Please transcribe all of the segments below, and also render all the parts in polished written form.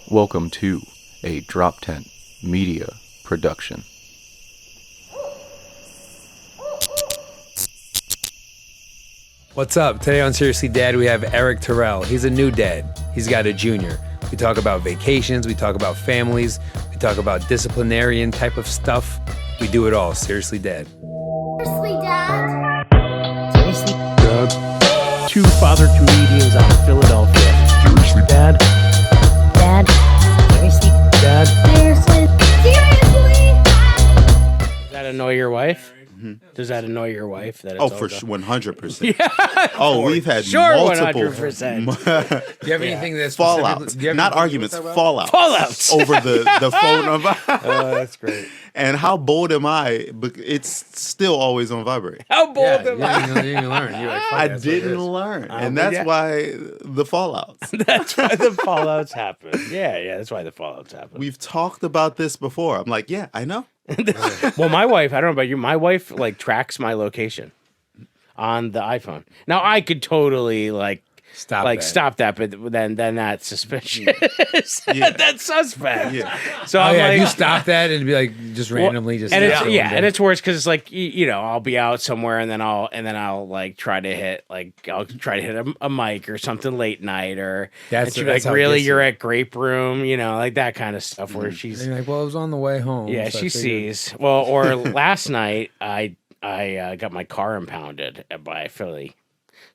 Welcome to a Drop Tent Media production. What's up? Today on Seriously Dad, we have Erik Terrell. He's a new dad. He's got a junior. We talk about vacations. We talk about families. We talk about disciplinarian type of stuff. We do it all. Seriously Dad. Seriously, Dad. Seriously, Dad. Two father comedians out of Philadelphia. Seriously, Dad. Dad. Seriously, Dad. Seriously. Seriously. Does that annoy your wife? Does that annoy your wife? That it's Oh, for sure, 100%. Yeah. Oh, we've had Sure, multiple 100%. Do you have anything that's fallouts, not arguments, fallouts. Fallouts. Over the phone number. Oh, that's great. And how bold am I? It's still always on vibrate. How bold am I? You didn't learn. You're like, fuck, I that's what it didn't is. learn, and but that's yeah. why the fallouts. That's why the fallouts happen. Yeah, that's why the fallouts happen. We've talked about this before. I'm like, yeah, I know. Well, my wife, I don't know about you, my wife like tracks my location on the iPhone. Now I could totally stop that, but then that's suspicious. Yeah. That's suspect. Yeah. So Oh, I'm yeah, like, you stop that and be like, just randomly, just and it's down. and it's worse because it's like you know I'll be out somewhere and then I'll like try to hit a mic or something late night or That's- and she'll be that's like, how it really gets you're you. at Grape Room, you know, like that kind of stuff where she's And you're like, well, it was on the way home. yeah, so I she figured- sees. Well, or last night I got my car impounded by Philly.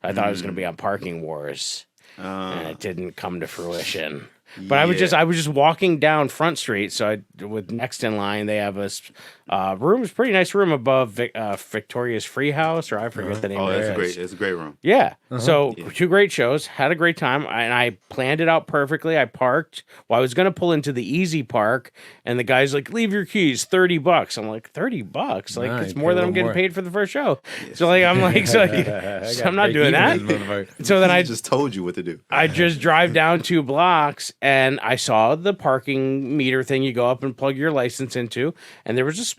I thought I was going to be on Parking Wars, and it didn't come to fruition. But I was just walking down Front Street. So with next in line, they have a room, it's a pretty nice room above Victoria's Free House, or I forget the name. Oh, of that's it. great. It's a great room. Yeah. So two great shows. Had a great time, and I planned it out perfectly. I parked. Well, I was going to pull into the Easy Park, and the guy's like, "Leave your keys, $30." I'm like, $30? Like Nah, it's you more pay a than I'm little getting more. paid for the first show. So like I'm like, so I'm not doing that. So then I I just told you what to do. I just drive down 2 blocks and I saw the parking meter thing you go up and plug your license into, and there was just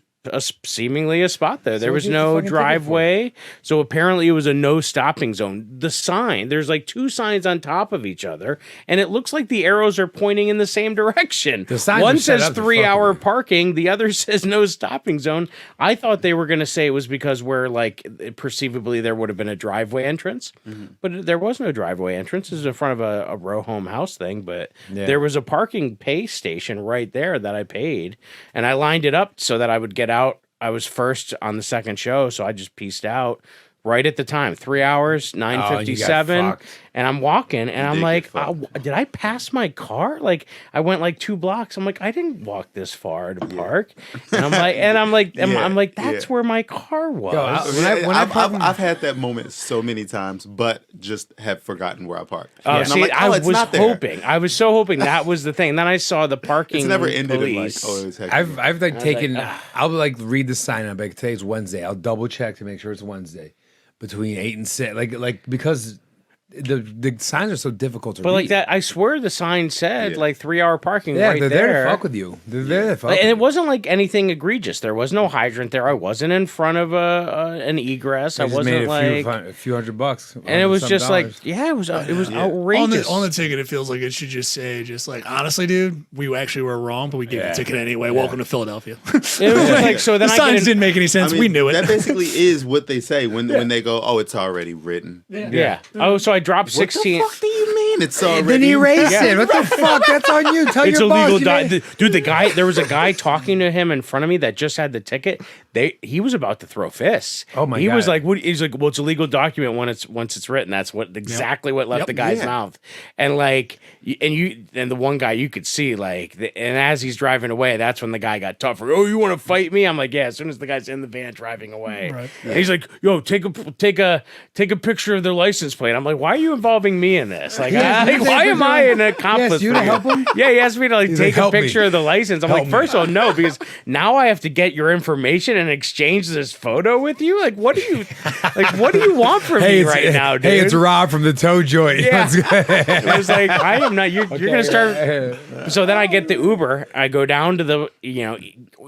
seemingly a spot there. There was what'd you no fucking ticket for? driveway. So apparently it was a no stopping zone. The sign, there's like 2 signs on top of each other, and it looks like the arrows are pointing in the same direction. The signs One are set says up to 3-hour fuck with you. parking, the other says no stopping zone. I thought they were going to say it was because where like perceivably there would have been a driveway entrance, but there was no driveway entrance. It was in front of a row home house thing, but Yeah. there was a parking pay station right there that I paid, and I lined it up so that I would get out. I was first on the second show, so I just pieced out right at the time. 3 hours, 9:57, fucked. and I'm walking, and I'm did like, get fucked. did I pass my car? Like I went like 2 blocks. I'm like, I didn't walk this far to park, and I'm like, that's where my car was. I've had that moment so many times, but just have forgotten where I parked. Oh, And I'm see, like, I it's was not there. hoping. I was so hoping that was the thing. And then I saw the parking It's never ended police. in like, oh, it was hectic. I've like taken, like, I'll like read the sign up, like today's Wednesday. I'll double check to make sure it's Wednesday between 8 and 6. Like because the signs are so difficult to read. But like that, I swear the sign said Yeah. like 3-hour parking Yeah, right they're there. there to fuck with you. They're there to fuck with And you. it wasn't like anything egregious. There was no hydrant there. I wasn't in front of an egress. I They just wasn't made like, a few $100. and it was just like, $100 yeah, it was On outrageous. the ticket, it feels like it should just say, honestly, dude, we actually were wrong, but we gave you the ticket anyway. Welcome to Philadelphia. it was just like so. Then the I signs get in, didn't make any I sense. mean, we knew it. That basically is what they say when they go, oh, it's already written. yeah. Oh, so I dropped What 16. the fuck do you mean it's already Then erase Yeah. it. What the fuck? That's on you. Tell It's your boss. illegal. you didn't- Dude, there was a guy talking to him in front of me that just had the ticket. He was about to throw fists. Oh my He was God. like, he's like, well, it's a legal document once it's written. That's exactly what left the guy's Yeah. mouth. And like, and the one guy you could see like, and as he's driving away, that's when the guy got tougher. Oh, you want to fight me? I'm like, yeah. As soon as the guy's in the van driving away, Right. and he's like, yo, take a picture of their license plate. I'm like, why are you involving me in this? Like, why am I an accomplice? Yes, you for to help him? Yeah, he asked me to like He's take like, a "Help me. picture of the license. I'm Help like, me." first of all, no, because now I have to get your information and exchange this photo with you. Like, what do you want from me right now, dude? Hey, it's Rob from the Toe Joint. Yeah. Let's go. It was like, I am not. You're gonna start. So then I get the Uber. I go down to the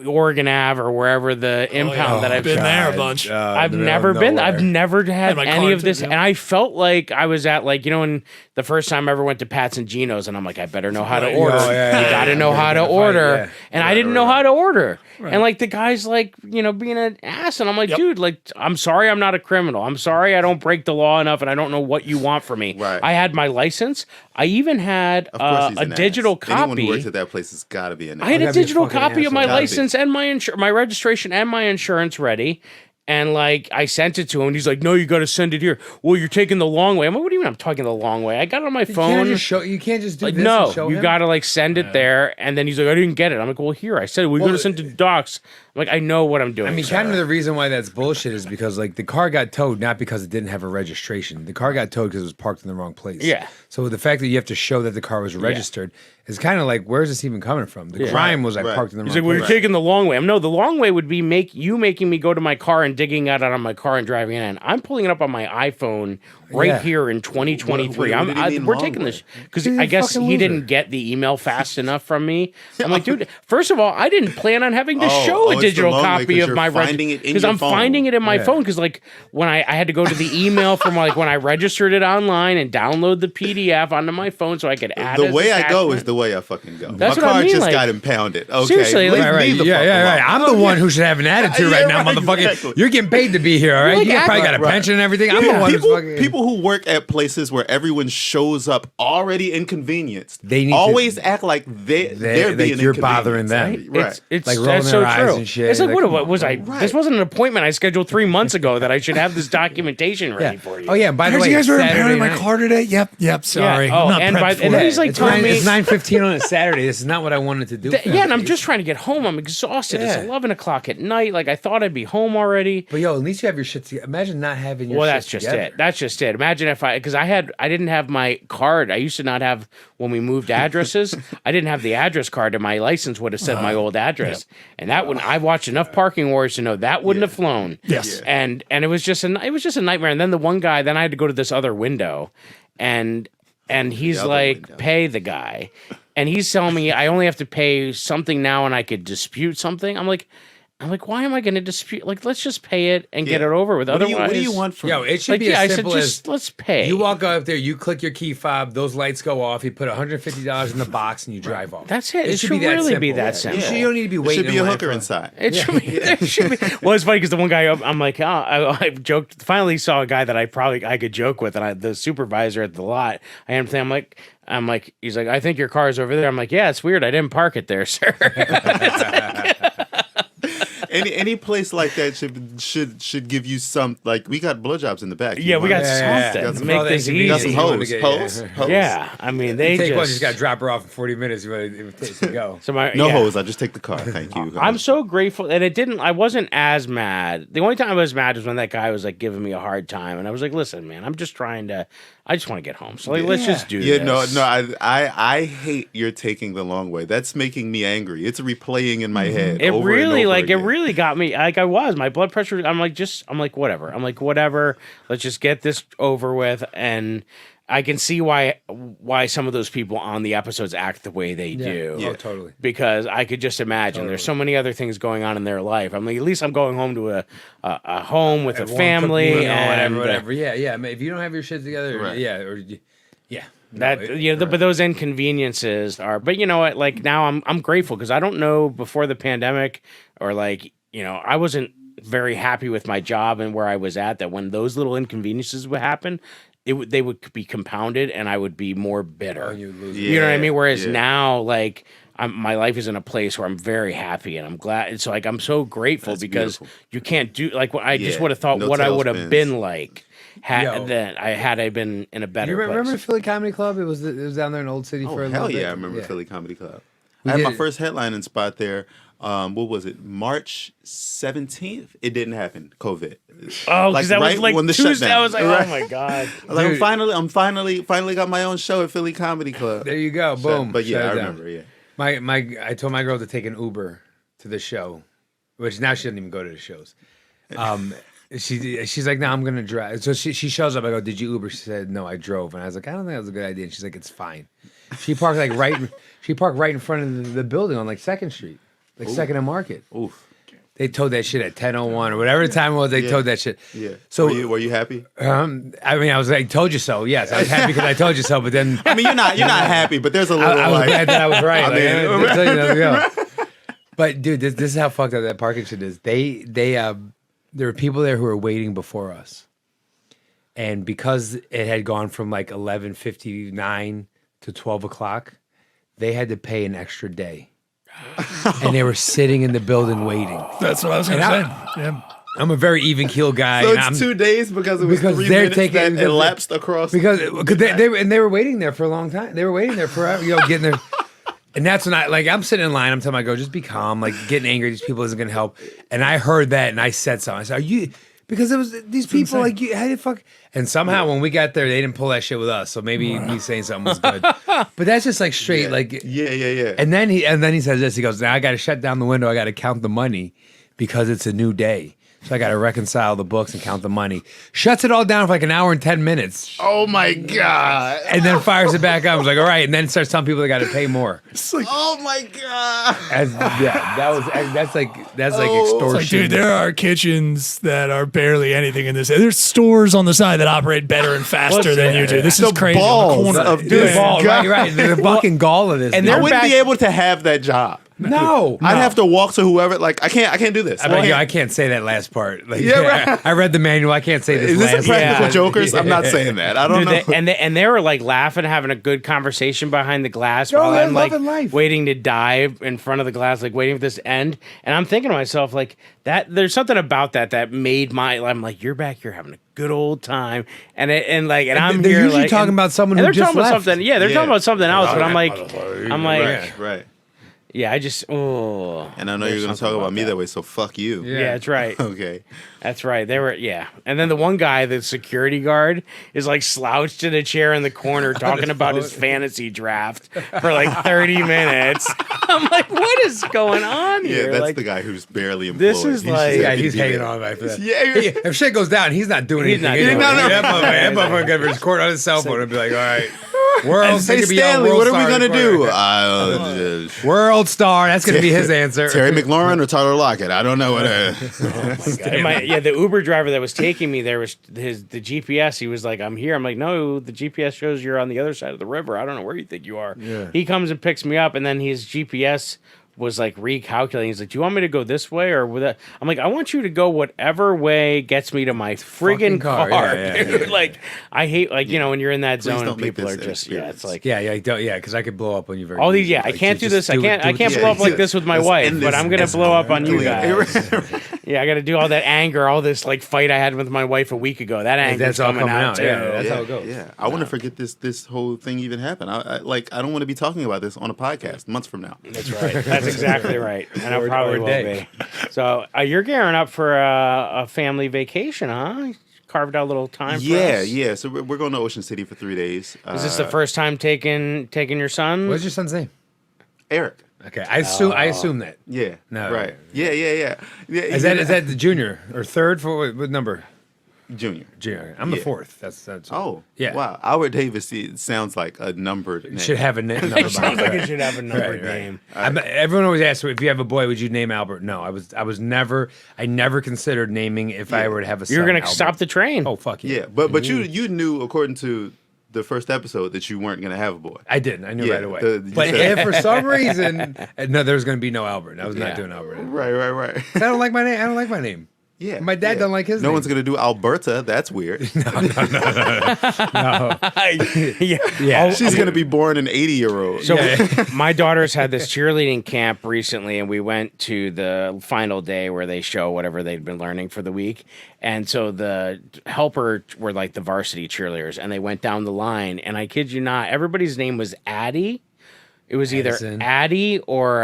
Oregon Ave or wherever the impound that I've been there a God. bunch. I've Middle never of been. nowhere. I've never had my any car of this, too, yeah. and I felt like I was at like in the first time I ever went to Pat's and Gino's, and I'm like, I better know how to Right. order. Oh, yeah, You yeah, got to yeah. know how to Fight, order, yeah. and I didn't know how to order. And like the guy's like, being an ass, and I'm like, dude, like, I'm sorry, I'm not a criminal. I'm sorry, I don't break the law enough, and I don't know what you want from me. Right. I had my license. I even had Of course he's a an digital ass. Anyone copy. who works at that place has got to be an ass. I had a gotta be a digital fucking copy of my asshole. Gotta be. license and my registration and my insurance ready. And like I sent it to him, and he's like, "No, you got to send it here." Well, you're taking the long way. I'm like, "What do you mean I'm taking the long way? I got it on my phone." You can't just do Like, this no, and show you him? got to like send it there. And then he's like, "I didn't get it." I'm like, "Well, here." I said, "We got to send it to docs." I'm like, "I know what I'm doing." I mean, sir." kind of the reason why that's bullshit is because like the car got towed not because it didn't have a registration. The car got towed because it was parked in the wrong place. Yeah. So the fact that you have to show that the car was registered is kind of like, where's this even coming from? The crime was like Right. parked in the He's wrong like, "Well, place. you're taking the long way." I'm no, the long way would be making me go to my car and digging out on my car and driving it in. I'm pulling it up on my iPhone right Yeah. here in 2023. What did he mean We're long taking this way? because He's a I guess fucking he loser. didn't get the email fast enough from me. I'm like, dude, first of all, I didn't plan on having to show it's a the digital long way copy 'cause of you're my finding it in because your I'm phone. finding it in my Yeah. phone because like when I had to go to the email from like when I registered it online and download the PDF onto my phone so I could add The as way I go attachment. is the way I fucking go. That's My what I car mean, just like- got impounded. Okay, Seriously, leave like- me the fuck alone. I'm the one who should have an attitude Yeah, right now, right, motherfucker. exactly. You're getting paid to be here, all right? Like, You act probably like- got a right. pension and everything. I'm the one who's fucking. People who work at places where everyone shows up already inconvenienced, They need to- always act like they're like being you're bothering them. Right. It's Like that's rolling so their eyes true. and shit. It's like, Like, what come on, was I? bro. This wasn't an appointment I scheduled 3 months ago that I should have this documentation ready Yeah. for you. Oh yeah. By the Here's way, you guys were Saturday impounding my night. car today. Yep. Sorry. Oh, I'm not and prepped by- for and it. he's like It's telling me, it's 9:15 on a Saturday. This is not what I wanted to do. yeah, and I'm just trying to get home. I'm exhausted. Yeah. It's 11 o'clock at night. Like I thought I'd be home already. But yo, at least you have your shit together. Imagine not having your Well, shit that's just together. it. That's just it. Imagine if because I didn't have my card. I used to not have when we moved addresses. I didn't have the address card, and my license would have said my old address, and that would I watched enough Parking Wars to know that wouldn't have flown. Yes. and it was just a nightmare. And then the one guy, then I had to go to this other window, and he's other like, window. pay the guy, and he's telling me I only have to pay something now, and I could dispute something. I'm like, why am I going to dispute? Like, let's just pay it and get Yeah. it over with. What do Otherwise, you want from Yo, me? it should like, be I as said, simple just as let's pay. you walk up there, you click your key fob, those lights go off, you put $150 in the box, and you drive off. That's it. It should be that really be simple. that Yeah. simple. You don't need to be There waiting. should be in a line hooker for- inside. It should be. It should be. Well, it's funny because the one guy, I'm like, I joked. Finally, saw a guy that I could joke with, and the supervisor at the lot. I'm like, he's like, I think your car's over there. I'm like, yeah, it's weird. I didn't park it there, sir. Any place like that should give you some, like, we got blowjobs in the back. Yeah, we got Yeah, something got to some- make all that this inconvenience. easy. got some You wanna hose. get- Hose? Yeah, I mean, they Take one, just just got to drop her off in 40 minutes. It takes to go. so my, No yeah. hose. I just take the car. Thank you. I'm so grateful, and I wasn't as mad. The only time I was mad was when that guy was like giving me a hard time, and I was like, "Listen, man, I just want to get home. So like, let's just do Yeah, this." no. I hate you're taking the long way. That's making me angry. It's replaying in my head. It over really and over like again. it really got me. Like my blood pressure. I'm like whatever. Let's just get this over with. And I can see why some of those people on the episodes act the way they do. Oh, totally. Because I could just imagine there's so many other things going on in their life. I mean, at least I'm going home to a home with a Everyone family cook meal, and whatever. Yeah. I mean, if you don't have your shit together, Right. yeah. but those inconveniences are. But you know what? Like now, I'm grateful because I don't know before the pandemic or like I wasn't very happy with my job and where I was at. That when those little inconveniences would happen, they would be compounded and I would be more bitter. You lose. You know what I mean? Whereas yeah. now, like my life is in a place where I'm very happy and I'm glad. It's like I'm so grateful That's because beautiful. you can't do like what I just Yeah, would have thought no what I would have tailspins. been like Yo. had I been in a better You remember place. Philly Comedy Club? It was down there in Old City Oh, for a hell little bit. yeah, I remember Philly Comedy Club. We I had did my it. first headlining spot there. What was it? March 17th? It didn't happen. COVID. Oh, Like, because that was right like when the Tuesday. shutdown. I was like, Right. oh my god. Like, Dude. I'm finally got my own show at Philly Comedy Club. There you go. Boom. But yeah, Shut I it down. remember. Yeah. I told my girl to take an Uber to the show, which now she doesn't even go to the shows. She's like, no, I'm gonna drive. So she shows up. I go, did you Uber? She said, no, I drove. And I was like, I don't think that was a good idea. And she's like, it's fine. She parked right in front of the building on like 2nd Street, like 2nd and Market. Oof. They towed that shit at 10:01 or whatever the time it was. They towed that shit. Yeah. So were you happy? I mean, I was like, told you so. Yes, I was happy because I told you so. But then I mean, you're not happy, but there's a little. I was like, glad that I was right. Like, mean, just so you know, yeah. But dude, this is how fucked up that parking shit is. There were people there who were waiting before us, and because it had gone from like 11:59 to 12 o'clock, they had to pay an extra day, and they were sitting in the building waiting. That's what I was going to say. Yeah. I'm a very even keel guy. So and it's I'm, 2 days because it was because 3 they're minutes taking- that elapsed across. because they were waiting there for a long time. They were waiting there forever, getting there. And that's when I'm sitting in line. I'm telling my go, just be calm. Like getting angry at these people isn't going to help. And I heard that and I said something. I said, "Are you?" Because it was these people like you. How did fuck? And somehow when we got there, they didn't pull that shit with us. So maybe me saying something was good. But that's just like straight yeah. And then he says this. He goes, "Now I got to shut down the window. I got to count the money because it's a new day." So I got to reconcile the books and count the money. Shuts it all down for like an hour and 10 minutes. Oh my god! And then fires it back up. I was like, all right. And then starts telling people they got to pay more. Oh my god! That's like It's extortion. like, dude, there are kitchens that are barely anything in this. There's stores on the side that operate better and faster than you do. This is crazy. balls On the corner. of Dude, this Ball, guy. right. The fucking gall of this. And I they're wouldn't back- be able to have that job. no. I'd have to walk to whoever. Like I can't do this. I can't say that last part. Like, Yeah, right. I read the manual. I can't say this. Is this last a practical Yeah. jokers? I'm not saying that. I don't Dude, know. they were like laughing, having a good conversation behind the glass They're all while I'm like loving life. waiting to dive in front of the glass, like waiting for this to end. And I'm thinking to myself, like that. There's something about that made I'm like, you're back here having a good old time, and I'm they're here usually like talking and- about someone and who they're just talking about left. something. Yeah, they're talking about something else. But I'm like, right. yeah, I just And I know you're going to talk about me that way, so fuck you. Yeah, that's right. Okay. That's right. They were, yeah. And then the one guy, the security guard, is like slouched in a chair in the corner talking about his fantasy draft for like 30 minutes. I'm like, what is going on here? Yeah, that's like, the guy who's barely employed. This is He's like- just Yeah, happy to he's be hanging there. on like that. Yeah, If shit goes down, he's not doing He's not anything. doing anyway. anything. That motherfucker got record on his cell phone and be like, all right, Hey Stanley, what are we gonna do? World star. That's gonna be his answer. Terry McLaurin or Tyler Lockett? I don't know what. the Uber driver that was taking me there was the GPS. He was like, I'm here. I'm like, no, the GPS shows you're on the other side of the river. I don't know where you think you are. Yeah. He comes and picks me up, and then his GPS was like recalculating. He's like, do you want me to go this way or with that? I'm like, I want you to go whatever way gets me to my friggin' Fucking car. car. Yeah, yeah, dude. yeah. Like, I hate, like, when you're in that Please zone don't and make people this are just, experience. it's like, Yeah, because I could blow up on you very all these, easily. I Like, can't do just this. I can't it. blow up like this with my Let's wife, end but this I'm gonna as blow up on you quickly. guys. Yeah, I got to do all that anger, all this like fight I had with my wife a week ago. That anger's That's all coming out too. Yeah, that's how it goes. Yeah, I want to forget this whole thing even happened. I don't want to be talking about this on a podcast months from now. That's right. That's exactly right. And I Or- probably or will day. be. So you're gearing up for a family vacation, huh? You carved out a little time for us. Yeah. So we're going to Ocean City for 3 days. Is this the first time taking your son? What's your son's name? Eric? Okay, I assume that. Yeah. No. Right. Yeah. Is that the junior or third for what number? Junior? Junior. I'm the Yeah. fourth. That's Oh. Yeah. Wow. Albert Davis sounds like a numbered name. should have a name. It sounds like it should have a numbered name. Everyone always asks if you have a boy, would you name Albert? No, I never considered naming if I were to have a son. You're going to Albert. stop the train. Oh fuck yeah. Yeah, but you knew according to the first episode that you weren't going to have a boy. I didn't. I knew Yeah, right away. you But said- if for some reason, no, there was going to be no Albert. I was Yeah. not doing Albert. Right. I don't like my name. I don't like my name. Yeah. My dad don't like his No name. one's going to do Alberta. That's weird. Yeah. She's going to be born an 80-year-old. So my daughters had this cheerleading camp recently, and we went to the final day where they show whatever they'd been learning for the week. And so the helper were like the varsity cheerleaders, and they went down the line. And I kid you not, everybody's name was Addie. It was Madison. either Addie or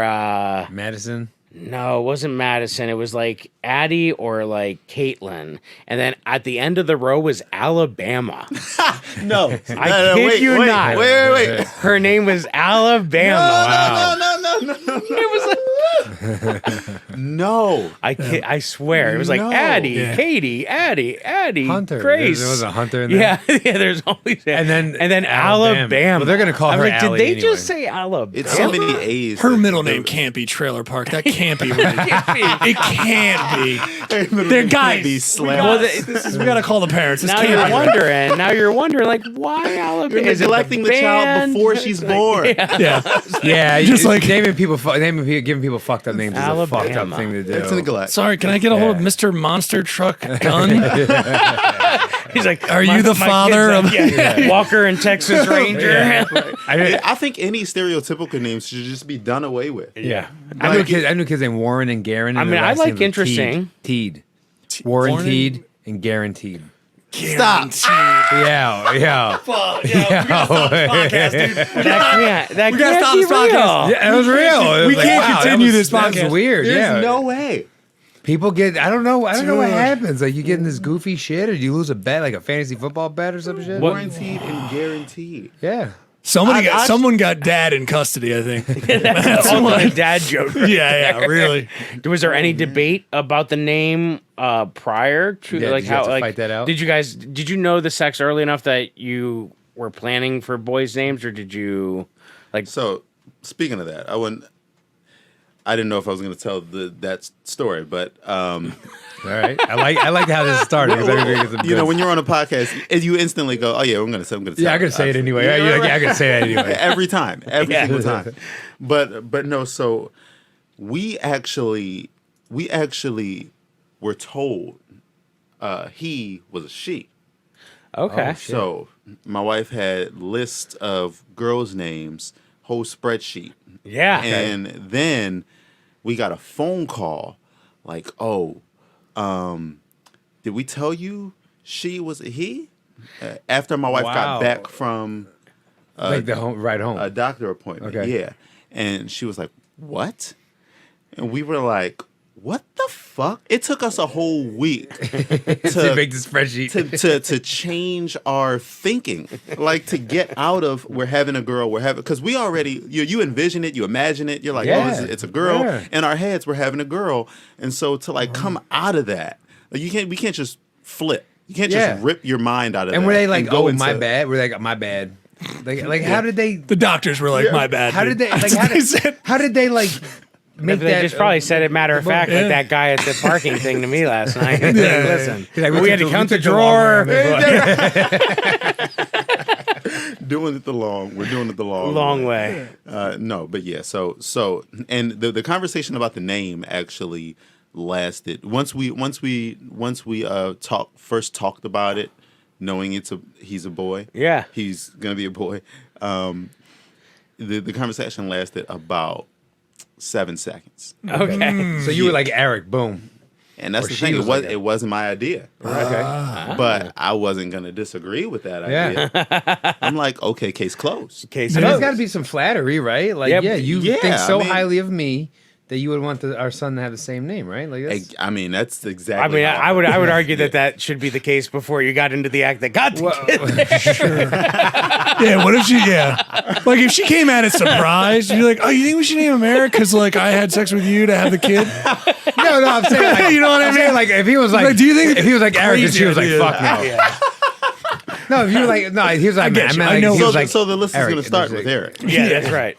Madison. no, it wasn't Madison. It was like Addie or like Caitlin. And then at the end of the row was Alabama. No. I kid you not. Wait. Her name was Alabama. Wow. No. It was like, No. I swear. It was like No. Addie, Yeah. Katie, Addie, Hunter. Grace. There was a Hunter in there. Yeah, yeah, there's always And then Alabama. Well, they're gonna call I was her like, Allie did they anyway. just say Alabama? It's so many A's. Her that- middle name can't be Trailer Park. That can't be right. It can't be. They're Can't guys. be We slammed. gotta call the parents. This now can't you're be right. wondering. Now you're wondering, like, why Alabama? You're Is it neglecting the child band? before she's born. Yeah. Yeah, Just like- giving people giving people fucked up names is a fucked up Alabama. thing to do. It's neglect. Sorry, can I get a hold of Mr. Monster Truck Gun? He's like, Are you the father kid's of- like, Walker and Texas Ranger? I think any stereotypical names should just be done away with. Yeah, I knew kids named Warren and Garen. I And mean, their I last like names were interesting. Teed. Warren? Warranted and guaranteed. Stop. Yeah. That can't gotta be stop this real. podcast. Yeah, it was real. It was We can't continue this That's podcast. weird. There's yeah, no way. people get. I don't know what Dude. happens. Like you get in this goofy shit, or you lose a bet, like a fantasy football bet or some shit. Guaranteed and guaranteed. Yeah. Someone got dad in custody, I think. That's all the dad joke. yeah, really. Was there any debate about the name prior to Yeah, like did you have how to like fight that out? did you know the sex early enough that you were planning for boys' names, or did you like So, speaking of that, I didn't know if I was going to tell that story, but All right. I like how this started. 'Cause I think it's a you know, bit- when you're on a podcast, you instantly go, "Oh yeah, I'm going to say." yeah, I'm gonna say it anyway. Yeah, Yeah, right. I'm gonna say it anyway. every time, every Yeah. single time. But no, so we actually were told he was a she. okay? So my wife had list of girls' names, whole spreadsheet, Yeah. and then we got a phone call, like, "Oh, did we tell you she was a he?" After my wife Wow. got back from Like the ride home. a doctor appointment. Okay. Yeah. And she was like, "What?" And we were like, "What the fuck?" It took us a whole week to make the spreadsheet. to change our thinking, like to get out of we're having a girl, because we already you envision it, you imagine it, you're like, Yeah. oh, it's a girl. Yeah. In our heads, we're having a girl, and so to like come out of that, like we can't just flip. You can't Yeah. just rip your mind out of And that. were they like, go "Oh, into- my bad"? We're like, "My bad." Like how did they? The doctors were like, my bad. How did dude. they? Like, That's what they said. how did they like make They that? just probably said it matter of fact, Yeah. like that guy at the parking thing to me last night. Like, Yeah. listen, Like, we had to took count the we took long drawer. doing it the long. We're doing it the Long way. No, but yeah. So and the conversation about the name actually lasted once we first talked about it, knowing he's a boy. Yeah. He's gonna be a boy. The conversation lasted about 7 seconds, Okay. So you were like Eric, boom. and that's Or the she thing. was like that. It wasn't my idea, Okay. but I wasn't gonna disagree with that Yeah. idea. I'm like, okay, case closed. Case I mean, there's closed. got to be some flattery, right? Like, Yeah, yeah, you yeah, think so I mean- highly of me that you would want our son to have the same name, right? Like, that's, I mean, that's exactly. I mean, how I would argue that should be the case before you got into the act that got the kid. Yeah, what if she, like if she came at it surprised, you're like, oh, you think we should name him Eric because like I had sex with you to have the kid? no, I'm saying, like, You know what I I'm saying, mean? like, if he was like, do you think if he was like Eric and crazy she was like, idea? fuck no. No, if you were like, no, he was like, get I you. meant I like, know. he So, was like, so the list is Eric, going to start and with there's Eric. Yeah, that's right.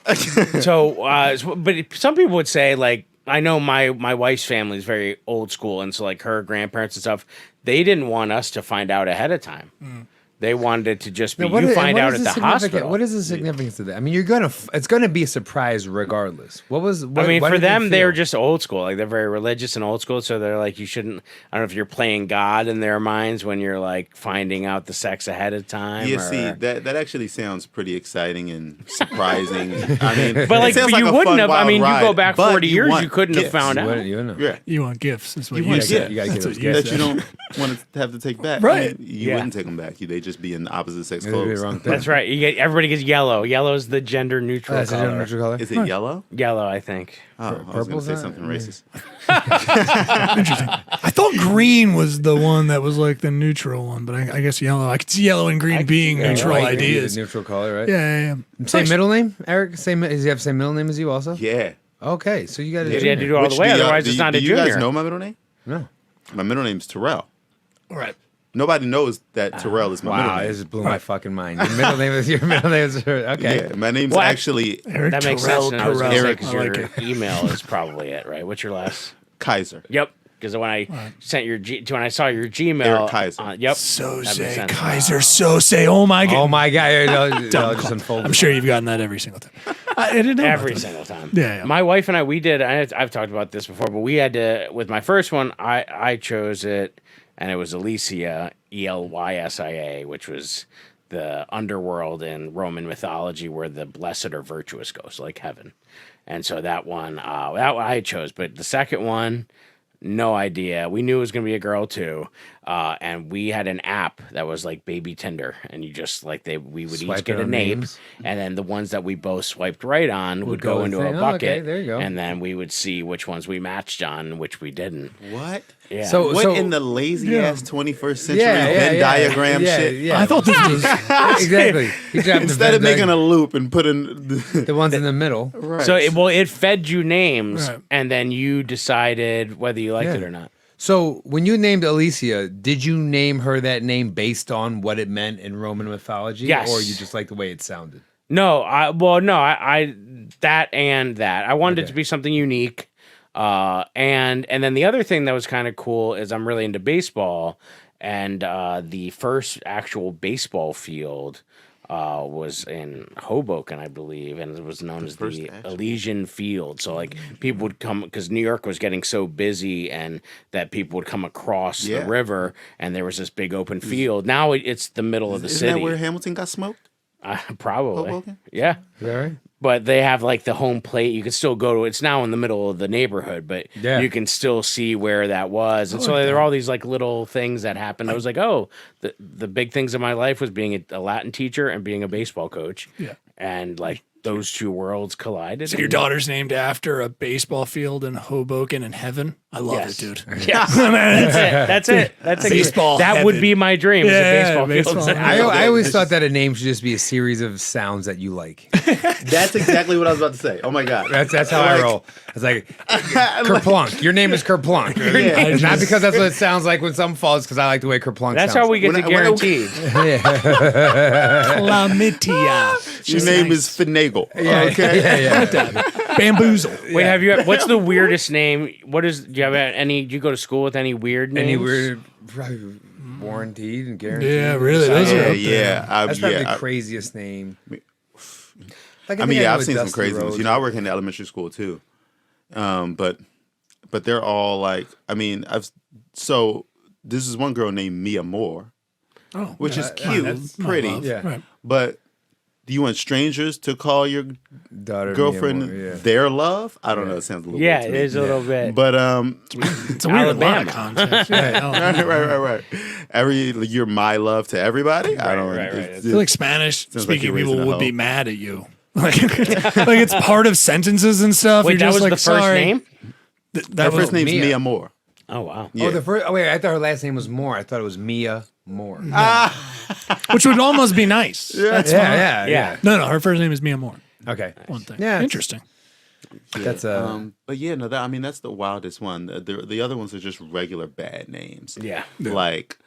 But some people would say, like, I know my wife's family is very old school, and so like her grandparents and stuff, they didn't want us to find out ahead of time. They wanted it to just be Now, you find what out is at the significant- hospital. What is the significance of that? I mean, it's gonna be a surprise regardless. What was? What, I mean, why for did they them, they feel? were just old school. Like they're very religious and old school, so they're like, you shouldn't. I don't know if you're playing God in their minds when you're like finding out the sex ahead of time. Yeah, or- see, that actually sounds pretty exciting and surprising. I mean, but like, it sounds but you a wouldn't fun, have. I wild mean, you go ride, back but 40 years, want you couldn't have gifts. found You out. wouldn't- you wouldn't know. Yeah, You want gifts? Is what You you, want said. gifts. You gotta That's give what those you that said. you don't want to have to take back. Right. I mean, you Yeah. wouldn't take them back. They just be in the opposite sex It'd be clothes. the wrong thing. That's right. Everybody gets yellow. Yellow is the gender neutral That's a color. neutral color. Is it yellow? Yellow, I think. Oh, I was going to purple's say not? something racist. I thought green was the one that was like the neutral one, but I guess yellow. I could see yellow and green being neutral Right, ideas. Neutral color, right? Yeah. Same middle name, Eric. Does he have the same middle name as you also? Yeah. Okay, so you got You had to do it all the way, otherwise it's not a Do you guys junior. know my middle name? No. My middle name's Terrell. All right. Nobody knows that Terrell is my middle Wow, name. this blew my fucking mind. Your middle name is okay. Yeah, my name's Well, actually Erik That makes Terrell, sense. And I was going to say, Terrell. 'cause I like your it. email is probably it, right? What's your last? Kaiser. Yep. Because when I sent when I saw your Gmail, Eric Kaiser. yep. So that makes say sense. Kaiser, so say. Oh my god. Oh my god! I'll just unfold. I'm sure you've gotten that every single time. I didn't know Every about that. single time. Yeah. My wife and I, we did. I've talked about this before, but we had to. With my first one, I chose it, and it was Elysia, Elysia, which was the underworld in Roman mythology where the blessed or virtuous go, so like heaven. And so that one I chose. But the second one, no idea. We knew it was going to be a girl too. And we had an app that was like Baby Tinder. And you just we would each Swipe get it a on name. names. And then the ones that we both swiped right on would go go in into the a thing. Oh, bucket. okay, there you go. And then we would see which ones we matched on and which we didn't. What? Yeah. So- What in the lazy ass 21st century Venn diagram shit? Yeah. I thought this was exactly. You dropped Instead the of making a loop and putting the ones in the middle. right. So it fed you names, Right. and then you decided whether you liked it or not. So when you named Elysia, did you name her that name based on what it meant in Roman mythology? Yes. Or you just like the way it sounded? No, I that and that. I wanted it to be something unique. And then the other thing that was kind of cool is I'm really into baseball, and the first actual baseball field was in Hoboken, I believe, and it was known as the Elysian Field. So like people would come because New York was getting so busy, and that people would come across the river, and there was this big open field. Now it's the middle of the Isn't city. that where Hamilton got smoked? Probably, Hoboken? yeah. Is that right? But they have like the home plate. You can still go to. It's now in the middle of the neighborhood, but Yeah. you can still see where that was. And so there are all these like little things that happened. I was like, oh, the big things in my life was being a Latin teacher and being a baseball coach. Yeah. And like those two worlds collided. So your and- daughter's named after a baseball field in Hoboken in heaven. I love Yes. it, dude. Yeah, that's it. That's it. Baseball That would heaven. be my dream. is Yeah, a baseball baseball field. heaven. I always thought that a name should just be a series of sounds that you like. That's exactly what I was about to say. Oh my god. That's how I roll. It's like Kerplunk. Your name is Kerplunk. Yeah. It's not because that's what it sounds like when something falls, because I like the way Kerplunk That's sounds. how we get When to I- when I- guaranteed. Chlamydia. Your name is Finagle. Yeah. Bamboozle. Wait, have you? What's the weirdest name? What is? Do you have any? Do you go to school with any weird names? Any weird, probably warranted and guaranteed. Yeah, really. Those are Yeah, up there. yeah. That's probably the craziest name. Like, I mean, think yeah, know I've with seen some Dusty crazy ones. Rhodes. You know, I work in elementary school too, but they're all like, I mean, so this is one girl named Mia Moore, which is cute, pretty, Yeah. Right. but do you want strangers to call your Daughter girlfriend Mia Moore, yeah. their love? I don't know. It sounds a little Yeah, weird it to me. is a little bit. But It's a weird lot of Alabama. context. Yeah, right. You're my love to everybody. I don't. right. I feel like Spanish like speaking you're raising people a would hoe. be mad at you. Like it's part of sentences and stuff. Wait, You're that just was like, the first sorry. name. That Her was first name's Mia. Mia Moore. Oh wow. Yeah. Oh, the first. Oh wait, I thought her last name was Moore. I thought it was Mia Moore. which would almost be nice. That's fine. Yeah. No, her first name is Mia Moore. Okay. One thing. Yeah. Interesting. That's But yeah, no, I mean that's the wildest one. The other ones are just regular bad names. Yeah. Like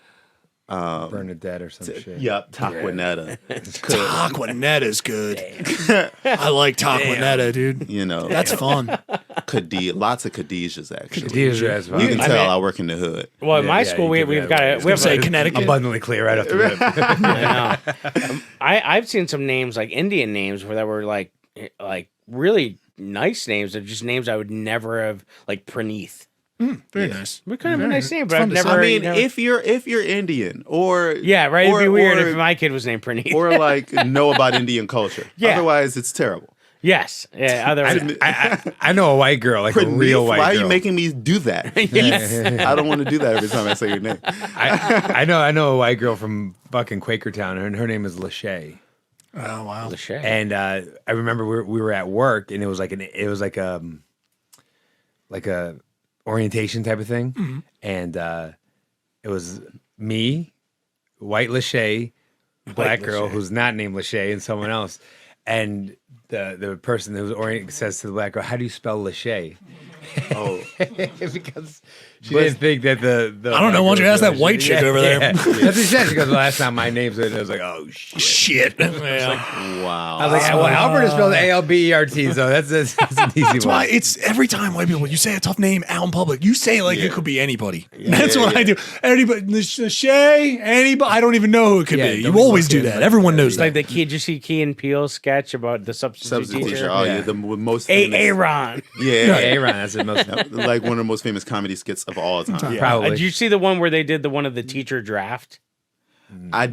Bernadette or some shit. Yup, Taquanetta. Taquanetta's good. I like Taquanetta, dude. You know, That's fun. lots of Khadijas actually. These are as well. You can I tell mean- I work in the hood. Well, in my yeah, school, you we've give got that we have Say a, Connecticut. abundantly clear right off the rip. I know. I've seen some names like Indian names where that were like really nice names. They're just names I would never have, like Praneeth. Very nice. It kind of a nice name, but fun I've to never. say. I mean, never- if you're Indian or yeah, right. It'd be or- weird or- if my kid was named Praneeth. or like know about Indian culture. Yeah. Otherwise, it's terrible. yes, yeah. Otherwise, I know a white girl, like a real Praneeth, white why girl. are you making me do that? I don't want to do that every time I say your name. I know a white girl from fucking Quakertown, and her name is Lachey. Oh wow. Lachey. And I remember we were at work, and it was like a orientation type of thing, and it was me, white Lachey, black girl who's not named Lachey, and someone else. and the person who's oriented says to the black girl, "How do you spell Lachey?" Oh, Because she didn't think that the I don't know. Why don't you ask that white chick over there? That's what she said. She goes, "Well, that's not my name." So I was like, "Oh shit!" Shit. Yeah. wow. I was like, "Well, Albert is spelled Albert, so that's an easy That's one." why it's every time white people, when you say a tough name out in public, you say it like it could be anybody. That's what I do. Anybody, Shay, anybody, I don't even know who it could be. You always do that. Everyone knows It's like that. the key. Did you see Key and Peele sketch about the substitute teacher? Oh yeah, the most famous. Aaron. Yeah, Aaron, that's the most. like one of the most famous comedy skits of all time. Probably. Did you see the one where they did the one of the teacher draft? I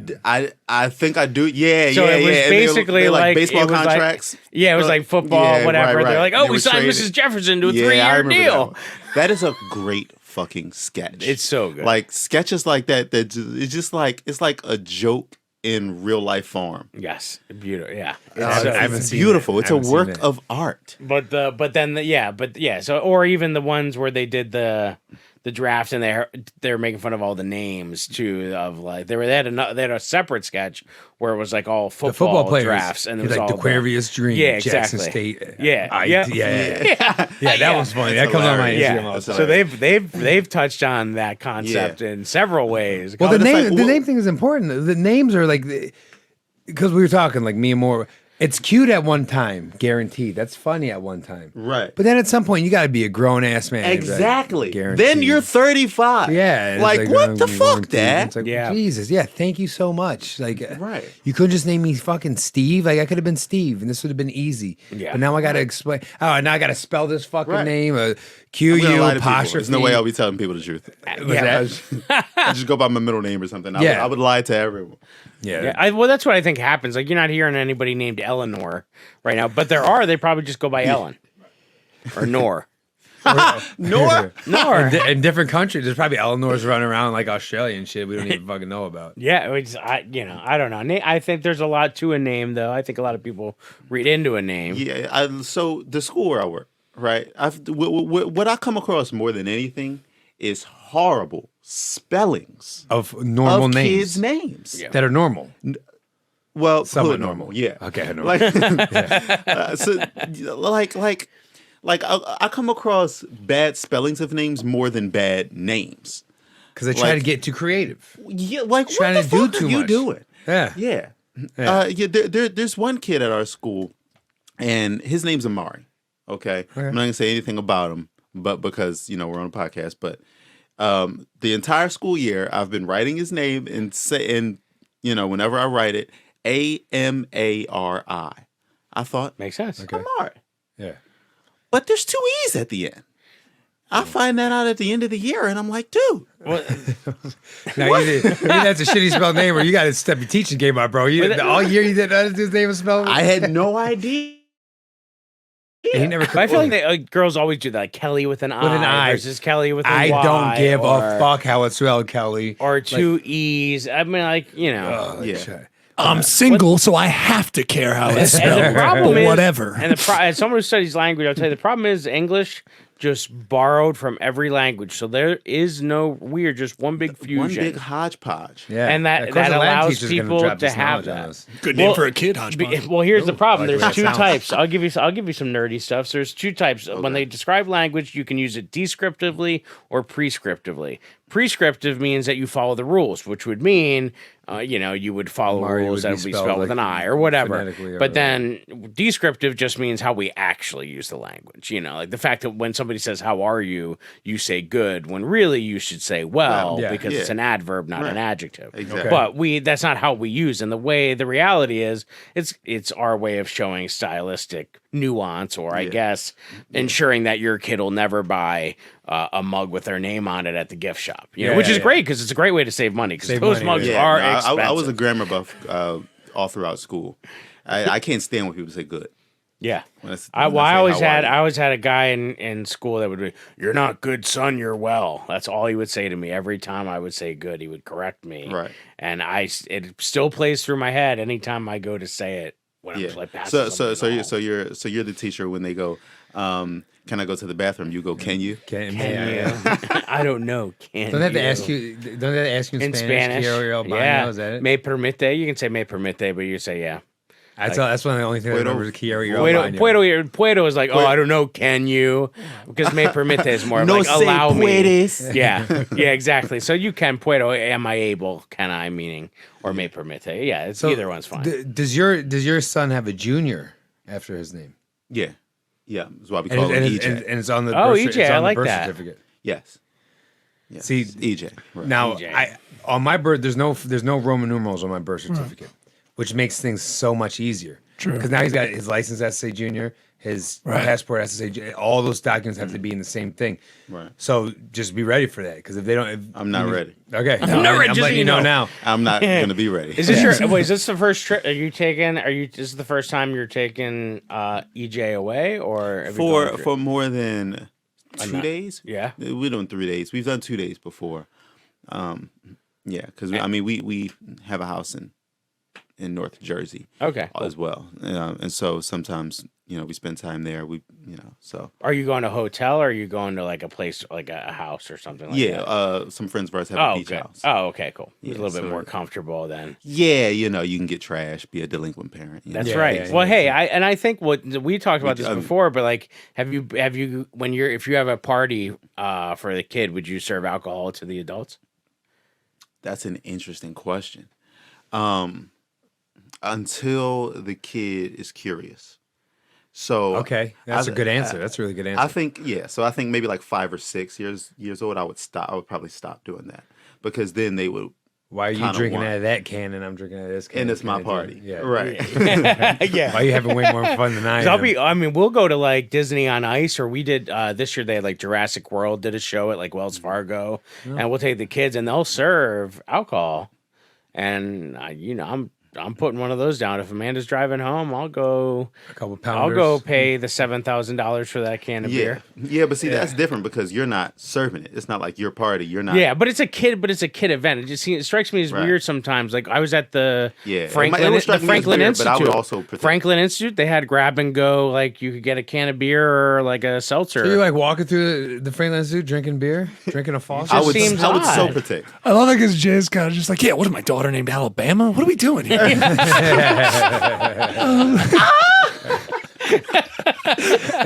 think I do. Yeah, So yeah, it was yeah. And basically they're like baseball it was contracts. Yeah, it was like football, Yeah, whatever. right, They're right. like, And oh, they we were signed traded. Mrs. Jefferson to a Yeah, I 3-year remember that deal. one. That is a great fucking sketch. It's so good. Like sketches like that. It's just like it's like a joke in real life form. Yes, beautiful. Yeah, I haven't It's seen beautiful. it. It's I a haven't seen work it. of art. So or even the ones where they did the draft and they're making fun of all the names too of like they had a separate sketch where it was like all The football football players, drafts and it was like all the Aquarius Dream, Yeah, Jackson exactly. State. Yeah, yeah. That was funny. That comes on my hilarious. Instagram all the That's time. So they've touched on that concept in several ways. Well, it's like, the name thing is important. The names are like, because we were talking like me and more. It's cute at one time, guaranteed. That's funny at one time, Right. But then at some point, you got to be a grown ass man. Exactly. Like, guaranteed. Then you're 35. Yeah, it's Like, what the guaranteed. fuck, Dad? It's like, Yeah. Jesus, yeah, thank you so much. Like, Right. you couldn't just name me fucking Steve. Like, I could have been Steve, and this would have been easy. Yeah. But now I got to explain. Oh, now I got to spell this fucking Right. name. Q I'm gonna U lie to people. apostrophe. There's no way I'll be telling people the truth. Yeah. I just go by my middle name or something. Yeah. I would lie to everyone. Yeah. Well, that's what I think happens. Like, you're not hearing anybody named Eleanor right now, but there are. They probably just go by Ellen or Nor. Nor. Nor. In different countries, there's probably Eleanor's running around like Australia and shit we don't even fucking know about. Yeah, I don't know. I think there's a lot to a name, though. I think a lot of people read into a name. Yeah. So the school where I work, right? What I come across more than anything is horrible spellings Of normal of names. kids' names. Yeah. That are normal. Well, Somewhat hood normal. Yeah. Okay, normal. Like, I come across bad spellings of names more than bad names. Because they try Like- to get too creative. Yeah, like Trying what the to do fuck too are you much. doing? Yeah. Yeah. Yeah. There's one kid at our school, and his name's Amari. Okay, I'm not gonna say anything about him, but because we're on a podcast. But the entire school year, I've been writing his name and whenever I write it, Amari. I thought Makes sense. Amari, Yeah. but there's two E's at the end. I find that out at the end of the year, and I'm like, dude. Now, either that's a shitty spelled name or you got to step your teaching game up, bro. All year you didn't know his name was spelled. I had no idea. He never. But I feel like girls always do that. Like Kelly with an I versus Kelly with a Y. I don't give or, a fuck how it's spelled, Kelly. Or two E's. I mean, Yeah. I'm single, so I have to care how it's And spelled. the problem But is, whatever. And as someone who studies language, I'll tell you the problem is English just borrowed from every language. So there is no weird, just one big fusion. One big hodgepodge. Yeah. And that- Of course, that a Latin allows teacher's gonna people drop to this have knowledge on that. us. Good name Well, for a kid, Hodgepodge. Well, here's the problem. I like There's the way two that types. sounds. I'll give you some nerdy stuff. So there's two types. When they describe language, you can use it descriptively or prescriptively. Prescriptive means that you follow the rules, which would mean, you would follow Mario rules would that be would be spelled spelled with like an I or whatever. phonetically or But whatever. then descriptive just means how we actually use the language. Like the fact that when somebody says, "How are you?" you say "good," when really you should say "well," Yeah. because it's an adverb, not an adjective. Exactly. But that's not how we use. And the reality is, it's our way of showing stylistic nuance, or I guess ensuring that your kid will never buy a mug with their name on it at the gift shop. Which is great because it's a great way to save money because Save those money, mugs Yeah, are no, expensive. I was a grammar buff all throughout school. I can't stand when people say good. Yeah. When it's- I when I say, always "How are had you?" I always had a guy in school that would be, "You're not good, son. You're well." That's all he would say to me every time I would say good. He would correct me, Right. And it still plays through my head anytime I go to say it when I'm Yeah. just like passing something along. So you're the teacher when they go, can I go to the bathroom? You go, can you? Can Can you? I don't know. Can Don't they have to you? ask you? Don't they have to ask you in, In Spanish? Quiero ir al baño? Yeah. Is that it? Me permite. You can say me permite, but you say yeah. That's one of the only things I remember is Quiero Puedo is like, oh, I don't know, can you? Because me permite is more No like se allow puedes. me. Yeah, exactly. So you can puedo, am I able, can I, meaning, or me permite. Yeah, it's either one's fine. Does your son have a junior after his name? Yeah. That's why we call him EJ. And it's on the EJ, I the like birth that. certificate. Yes. See, It's EJ. Right. Now, EJ. on my birth, there's no Roman numerals on my birth certificate, which makes things so much easier. True. Because now he's got his license has to say junior, his passport has to say junior. All those documents have to be in the same thing. Right. So just be ready for that. Because if they don't, I'm not ready. Okay, I'm not ready, I'm just letting so you know you know. now. I'm not going to be ready. Is this your wait? Is this the first trip? This is the first time you're taking EJ away, or have you gone for more than 2 not- days? Yeah. We're doing 3 days. We've done 2 days before. Yeah, because we have a house in North Jersey. Okay, cool. As well, and so sometimes we spend time there. So Are you going to a hotel, or are you going to like a place, like a house or something like that? some friends of ours have a beach okay. house. Oh, okay, cool. Yeah, It's a little bit so- more comfortable then. Yeah, you can get trash, be a delinquent parent. That's Yeah, right. yeah, Well, yeah. hey, I think what we talked about this um, before, but like, have you if you have a party for the kid, would you serve alcohol to the adults? That's an interesting question. Until the kid is curious. So Okay, that's a good answer. That's a really good answer. I think So I think maybe like 5 or 6 years old, I would probably stop doing that, because then they would. Why are you kinda drinking want- out of that can and I'm drinking out of this can? And it's my Kinda party, deal. Yeah, right? Yeah. Why are you having way more fun than I am? I mean, we'll go to like Disney on Ice, or we did this year. They had like Jurassic World did a show at like Wells Fargo, and we'll take the kids and they'll serve alcohol. And I'm putting one of those down. If Amanda's driving home, I'll go. A couple I'll pounders. go pay the $7,000 for that can of beer. Yeah, but see, that's different because you're not serving it. It's not like your party. You're not. Yeah, but it's a kid event. It strikes me as Right. weird sometimes. Like I was at the Yeah, it Franklin, would strike the me as Franklin weird, Institute. but I would also protect- Franklin Institute. They had grab and go. Like you could get a can of beer or like a seltzer. So you're like walking through the Franklin Institute, drinking beer, drinking a Foster. I would seems so odd. protect. I love it because Jay's kind of just like, yeah, what is my daughter named Alabama? What are we doing here? And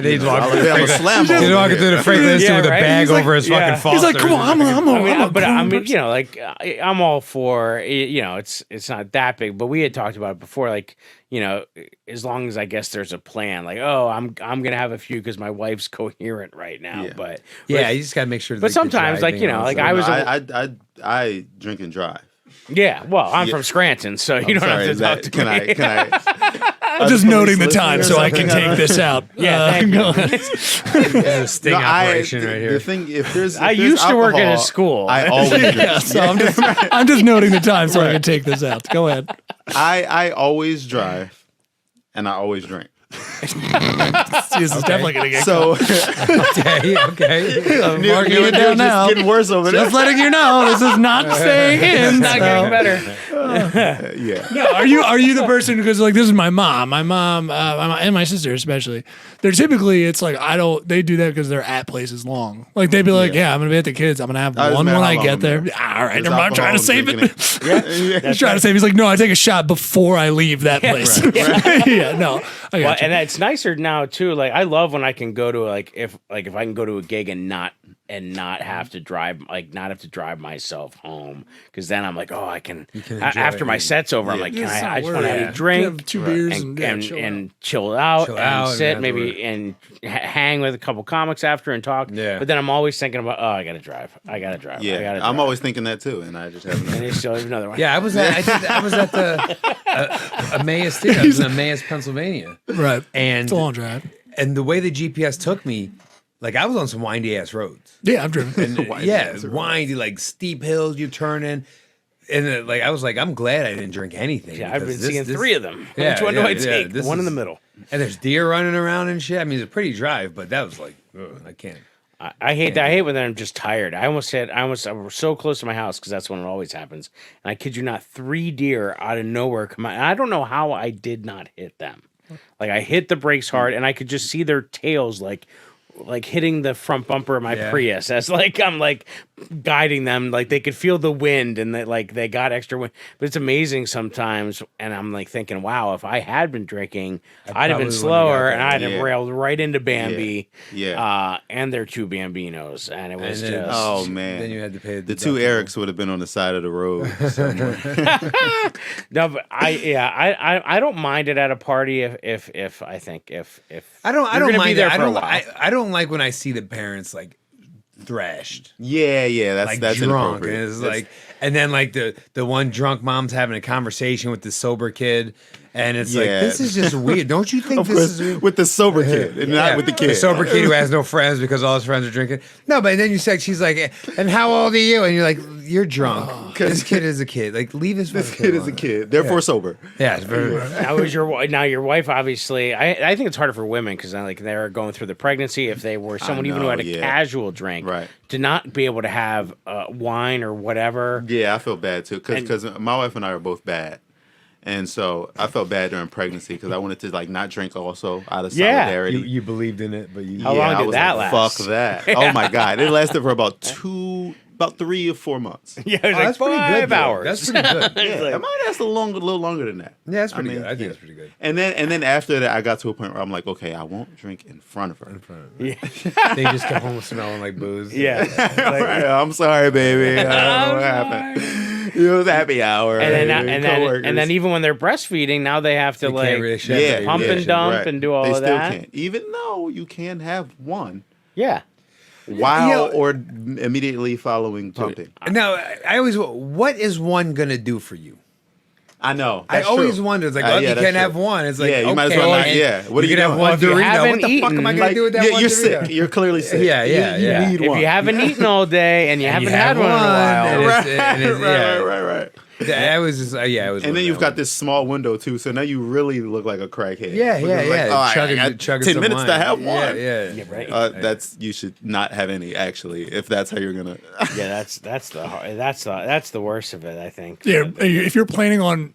he's walking through the Alabama Franklin, slam he's over walking here. through the Franklin Institute Yeah, with a right? bag He's like- over his yeah. fucking Foster. He's like, come on, I'm a But I grown mean, person. like I'm all for it's not that big, but we had talked about it before. Like as long as I guess there's a plan. Like I'm gonna have a few because my wife's coherent right now. Yeah. But Yeah, you just gotta make sure. But sometimes, like, like I was. I drink and drive. Yeah, well, I'm from Scranton, so you don't Sorry, have to talk to can me. I'm just noting the time so I can take take this out. Yeah, thank go you. ahead. a sting operation right here. The thing, if there's, I used to work in a school. I always drink. Yeah, so I'm just noting the time so I can take this out. Go ahead. I always drive, and I always drink. This is definitely gonna get So Okay, okay. I'm marking it down now. getting worse over there. Just letting you know, this is not staying in. Not getting better. Yeah. No, are you the person because like this is my mom and my sister especially. They're typically it's like they do that because they're at places long. Like they'd be like, yeah, I'm gonna be at the kids. I'm gonna have Doesn't one matter when how I long get I'm there. there. All right, There's I'm trying to alcohol, save drinking it. He's trying to save. He's like, no, I take a shot before I leave that place. Yeah, no, I Well, got you. and it's nicer now too. Like I love when I can go to if I can go to a gig and not have to drive, myself home, because then I'm like, oh, I can enjoy after it. my set's over, I'm like, Yeah, it's I not just want to worth have it. a drink, Have 2 beers and chill out, Chill and out and sit have maybe to- and hang with a couple comics after and talk. Yeah. But then I'm always thinking about, I gotta drive. Yeah, I'm always thinking that too, and I just haven't. And you still have another one. Yeah, I was at the Emmaus Theater. I was in Emmaus, Pennsylvania, Right, and it's a long drive. and the way the GPS took me, like I was on some windy ass roads. Yeah, I'm driven. Windy, like steep hills you turn in. And like I was like, I'm glad I didn't drink anything. Yeah, I've been because this- seeing this- 3 of them. Yeah, Which one do yeah, I yeah, take? this One in is- the middle. And there's deer running around and shit. I mean, it's a pretty drive, but that was like, ugh, I can't. I hate that. I hate when I'm just tired. I was so close to my house because that's when it always happens. And I kid you not, 3 deer out of nowhere come out. And I don't know how I did not hit them. Like I hit the brakes hard, and I could just see their tails like like hitting the front bumper of my Yeah. Prius as like I'm like guiding them, like they could feel the wind and that like they got extra wind. But it's amazing sometimes, and I'm like thinking, wow, if I had been drinking, I'd have probably been wouldn't have slower got and that. I'd have Yeah. railed right into Bambi, Yeah. and their two Bambinos, and it was And then- just Oh man. Then you had to pay the two Erics would have been on the side of the road somewhere. no, but I don't mind it at a party if I think if I don't you're gonna mind be it. there I for a don't. while. I don't like when I see the parents like thrashed, yeah, like that's drunk, and inappropriate. it's That's- like, and then like the one drunk mom's having a conversation with the sober kid, and it's like Yeah. this is just weird. Don't you think of this course, is weird? with the sober kid and not with the kid. sober kid who has no friends because all his friends are drinking. No, but then you said she's like, and how old are you? And you're like, you're drunk. This kid is a kid. Like, leave his This fucking kid is a alone. kid, therefore sober. Yeah, it's very. Now your wife obviously. I think it's harder for women because like they're going through the pregnancy. If they were someone even who know, had a yeah. casual drink, Right. to not be able to have wine or whatever. Yeah, I feel bad too because my wife and I are both bad, and so I felt bad during pregnancy because I wanted to like not drink also out of Yeah. solidarity. You believed in it, but you. How long I did was that like, last? Fuck that! Oh my god, it lasted for about 3 or 4 months. Yeah, it was Oh, like that's pretty good. 5 though. hours. That's pretty good. Yeah, it might last a little longer than that. Yeah, that's pretty I mean, good. I think yeah. that's pretty good. And then after that, I got to a point where I'm like, okay, I won't drink in front of her. They just come home smelling like booze. Yeah. I'm sorry, baby. I don't know what happened. It was happy hour. And then even when they're breastfeeding, now they have to They can't like really share yeah, pump yeah, and dump right. and do all they of still that. Can't, even though you can have one Yeah. while or immediately following pumping. Now, I always. What is one gonna do for you? I know. I That's always true. wonder. It's like, Yeah, oh, you that's can't true. have one. It's like, Yeah, you okay, might as well not- and yeah. What are you you can have doing? one Well, if you Dorito. haven't What the fuck am I eaten- gonna do with that one you're Dorito? sick. You're clearly sick. Yeah, You- yeah, you yeah. need If one. you haven't eaten all day and you haven't you had have one in a one, while, and right, and it's- yeah. right. That was just, yeah. It was. And then you've got this small window too, so now you really look like a crackhead. Yeah, Because yeah, it's like, yeah. oh, I Chugging- got chugging 10 some minutes to wine. have one. Yeah. right? That's you should not have any actually if that's how you're gonna. Yeah, that's the worst of it, I think. Yeah, if you're planning on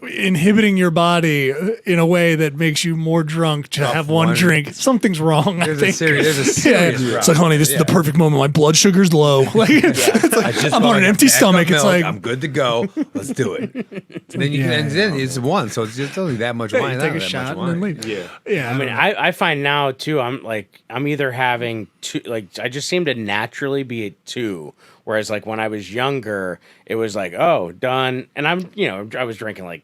inhibiting your body in a way that makes you more drunk to have one one. drink, something's wrong. There's I a think. serious Yeah, problem. it's like, honey, this is the perfect moment. My blood sugar's low. Like, it's like, I just I'm bought on an like empty a pack of stomach. It's milk. like, I'm good to go. Let's do it. And then you can, Yeah. and then it's one, so it's just only that much yeah, wine. you not take a that shot much and then wine. leave. Yeah. Yeah, I mean, I find now too. I'm either having two. Like I just seem to naturally be at two. Whereas like when I was younger, it was like, oh, done. And I was drinking like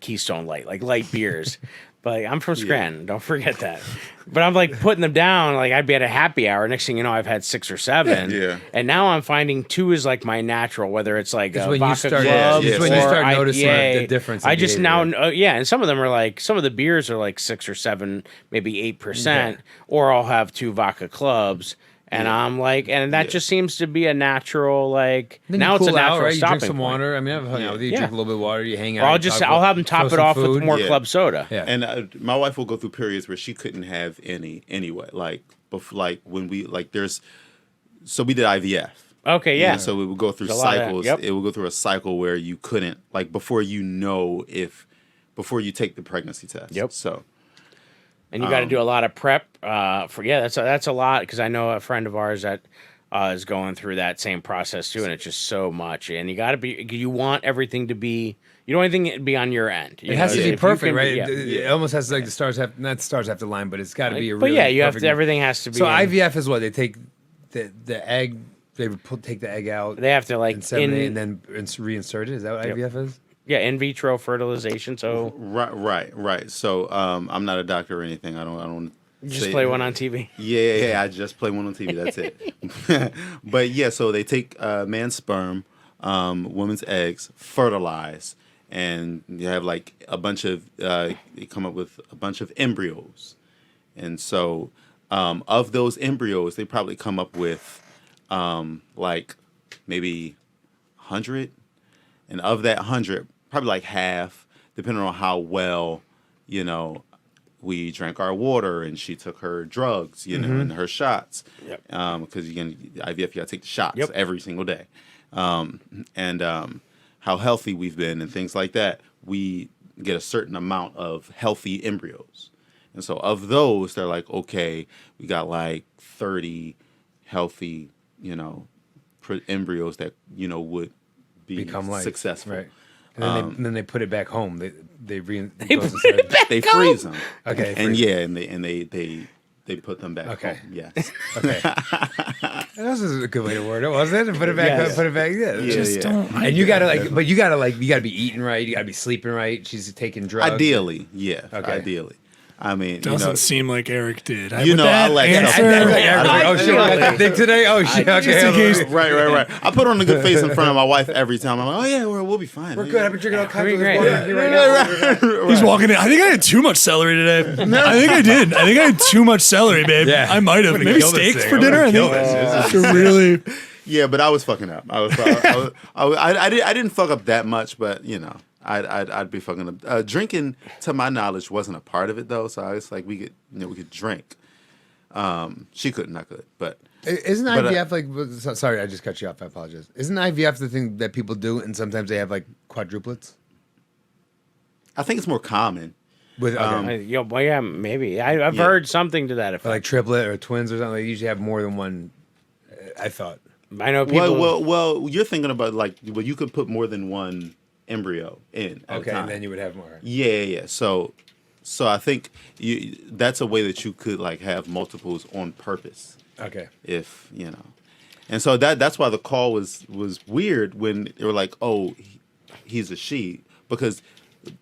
Keystone Light, like light beers. But I'm from Scranton. Don't forget that. But I'm like putting them down. Like I'd be at a happy hour. Next thing you know, I've had 6 or 7. Yeah. And now I'm finding 2 is like my natural. Whether it's like It's a when you vodka start- club it's when you or start noticing IPA. the difference in I just behavior. now, and some of them are like some of the beers are like 6 or 7, maybe 8%. Or I'll have 2 vodka clubs. And I'm like, and that just seems to be a natural, like, Then now you it's a cool out, natural right? You stopping drink some point. water. I mean, I've hung out with you. You Yeah. drink a little bit of water. You hang out. Or I'll you just, talk I'll about- have them top throw it some off food. with more Yeah. club soda. Yeah. And my wife will go through periods where she couldn't have any anyway. Like when we so we did IVF. Okay, yeah. And so it would go through There's a lot of that. cycles. Yep. It would go through a cycle where you couldn't before you take the pregnancy test. Yep. So And you got to do a lot of prep that's a lot because I know a friend of ours that is going through that same process too, and it's just so much. And you want everything to be, you don't want anything to be on your end. It has to be perfect, right? Yeah. It almost has to, like the stars have not stars have to line, but it's got to be a But really yeah, you have perfect- to. Everything has to be. So in- IVF is what they take the egg. They would take the egg out. They have to like inseminate and then reinsert it. Is that what Yep. IVF is? in vitro fertilization. So right. So I'm not a doctor or anything. I don't. you just play one on TV. Yeah, I just play one on TV. That's it. But yeah, so they take man's sperm, women's eggs, fertilize, and you have like a bunch of they come up with a bunch of embryos, and so of those embryos, they probably come up with like maybe 100, and of that 100, probably like half, depending on how well we drank our water and she took her drugs, and her shots. Yep. Because IVF, you gotta take the shots Yep. every single day. And how healthy we've been and things like that, we get a certain amount of healthy embryos. And so of those, they're like, okay, we got like 30 healthy, embryos that would Become life. successful. Right. And then they put it back home. They They freeze them. Okay. And freeze and they put them back Okay. home. Yes. Okay. This is a good way to word it, wasn't it? Put it back. Yes. Put it back. Yeah. Just don't. And you gotta you gotta be eating right. You gotta be sleeping right. She's taking drugs. Ideally, yeah. Okay. Ideally. I mean, Doesn't seem like Eric did. I With that like answer, Oh shit! I got that thing today. Oh shit! Just in Okay. case- Right. I put on a good face in front of my wife every time. I'm like, oh yeah, we'll be fine. We're good. I've been drinking all kinds of Great. water right now. He's walking in. I think I had too much celery today. I think I did. I think I had too much celery, babe. Yeah. I might have. I'm gonna Maybe kill this steaks thing. for I'm dinner. I gonna think kill this. to really. Yeah, but I was fucking up. I didn't fuck up that much, but I'd be fucking up. Drinking, to my knowledge, wasn't a part of it though. So I was like, we could drink. She couldn't, I could, but Isn't But, IVF like? Sorry, I just cut you off. I apologize. Isn't IVF the thing that people do, and sometimes they have like quadruplets I think it's more common. with Yeah, maybe. I've heard something to that effect. or like triplet or twins or something. They usually have more than one. I thought. I know people. Well, you're thinking about you could put more than one embryo in at a Okay, time. and then you would have more. Yeah. So I think that's a way that you could like have multiples on purpose. Okay. If and so that's why the call was weird when they were like, oh, he's a she, because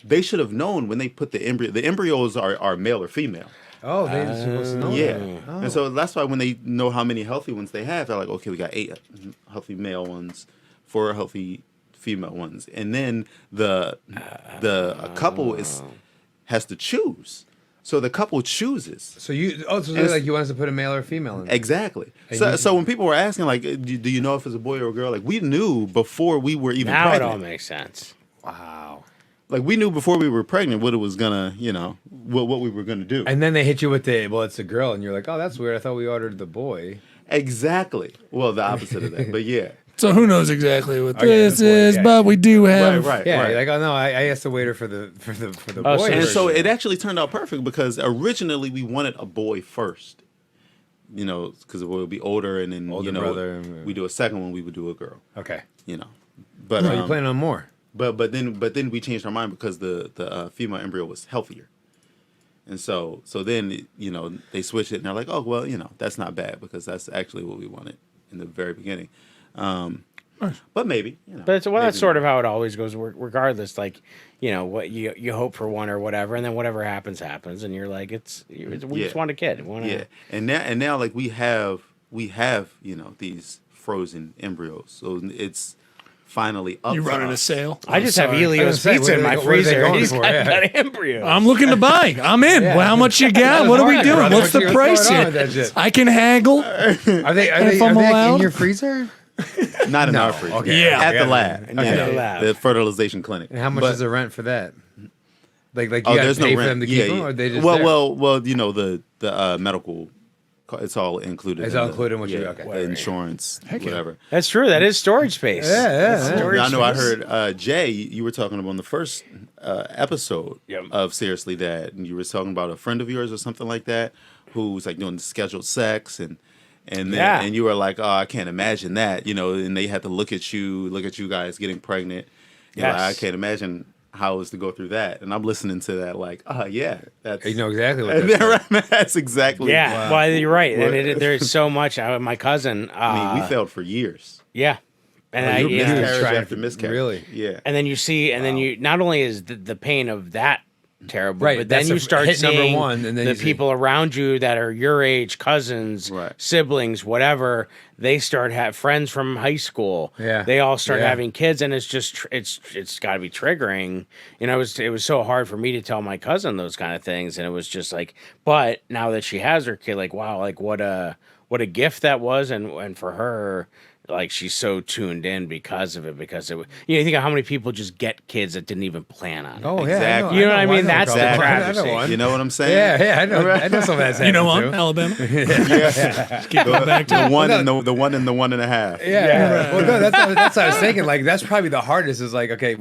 they should have known when they put the embryo. The embryos are male or female. Oh, they're supposed to know. Yeah, that. Oh. and so that's why when they know how many healthy ones they have, they're like, okay, we got 8 healthy male ones, 4 healthy female ones, and then a couple has to choose. So the couple chooses. So you like you want us to put a male or a female in? Exactly. And So when people were asking, like, do you know if it's a boy or a girl? Like, we knew before we were even Now it pregnant. all makes sense. Wow. Like, we knew before we were pregnant what it was gonna, what we were gonna do. And then they hit you with it's a girl, and you're like, oh, that's weird. I thought we ordered the boy. Exactly. Well, the opposite of that, but yeah. So who knows exactly what Oh, yeah, this the boy, is, yeah. but we do have. Right. Yeah, you're like, oh no, I asked the waiter for the Oh, boy. so- And so version. it actually turned out perfect because originally we wanted a boy first. Because the boy would be older, and then Older brother. we do a second one, we would do a girl. Okay. But So you plan on more? But then we changed our mind because the female embryo was healthier, and so then they switched it and they're like, oh well, that's not bad because that's actually what we wanted in the very beginning. But maybe, But that's maybe sort of how it always goes. Regardless, like what you hope for one or whatever, and then whatever happens, and you're like, we just want a kid. We wanna, yeah. And now like we have these frozen embryos, so it's finally up. You for running a us. sale? I just have sorry. Elio's say, pizza in what my are they freezer. going He's for? got Yeah. that embryo. I'm looking to buy. I'm in. Yeah. Well, how much you got? What are we doing? brother. What's the What's price going on here? with that shit? I can haggle. Are they if I'm like, in allowed? your freezer? Not in No, our freezer. okay. Yeah. At the Okay. lab. Okay. Yeah. The lab. The fertilization clinic. And how much But- is the rent for that? Like you Oh, got to there's pay no for rent. them to keep them, or they just well, there? well, the medical, it's all included. It's in all the- included in what you- yeah, okay. the insurance, whatever. That's true. That is storage space. Yeah. Storage I know. I space. heard Jay. You were talking about on the first episode Yep. of Seriously Dad, and you were talking about a friend of yours or something like that who was like doing scheduled sex and then Yeah. and you were like, oh, I can't imagine that, and they had to look at you guys getting pregnant. You're like, Yes. I can't imagine how it was to go through that, and I'm listening to that like, yeah, that's You know exactly what that's like. that's exactly. Yeah. Well, you're right. And there's so much. My cousin. I mean, we failed for years. Yeah. And you were Miscarriage trying after to- miscarriage. really? Yeah. And then you see, and then you not only is the pain of that terrible, Right, but then that's you a start hit number seeing one, and then the you see- people around you that are your age, cousins, Right. siblings, whatever. They start have friends from high school. Yeah. they all start Yeah. having kids, and it's just it's got to be triggering. It was so hard for me to tell my cousin those kind of things, and it was just like. But now that she has her kid, like wow, like what a gift that was, and for her. Like she's so tuned in because of it. Because you think of how many people just get kids that didn't even plan on it. Oh yeah, Exactly. You know what I mean? know That's a the couple. I know travesty. one. You know what I'm saying? Yeah, I know. I know some of that's You know happened, one? too. Alabama. Keep going back to the one and the 1 and the 1.5. Yeah. Well, no, that's what I was thinking. Like, that's probably the hardest. Is like, okay,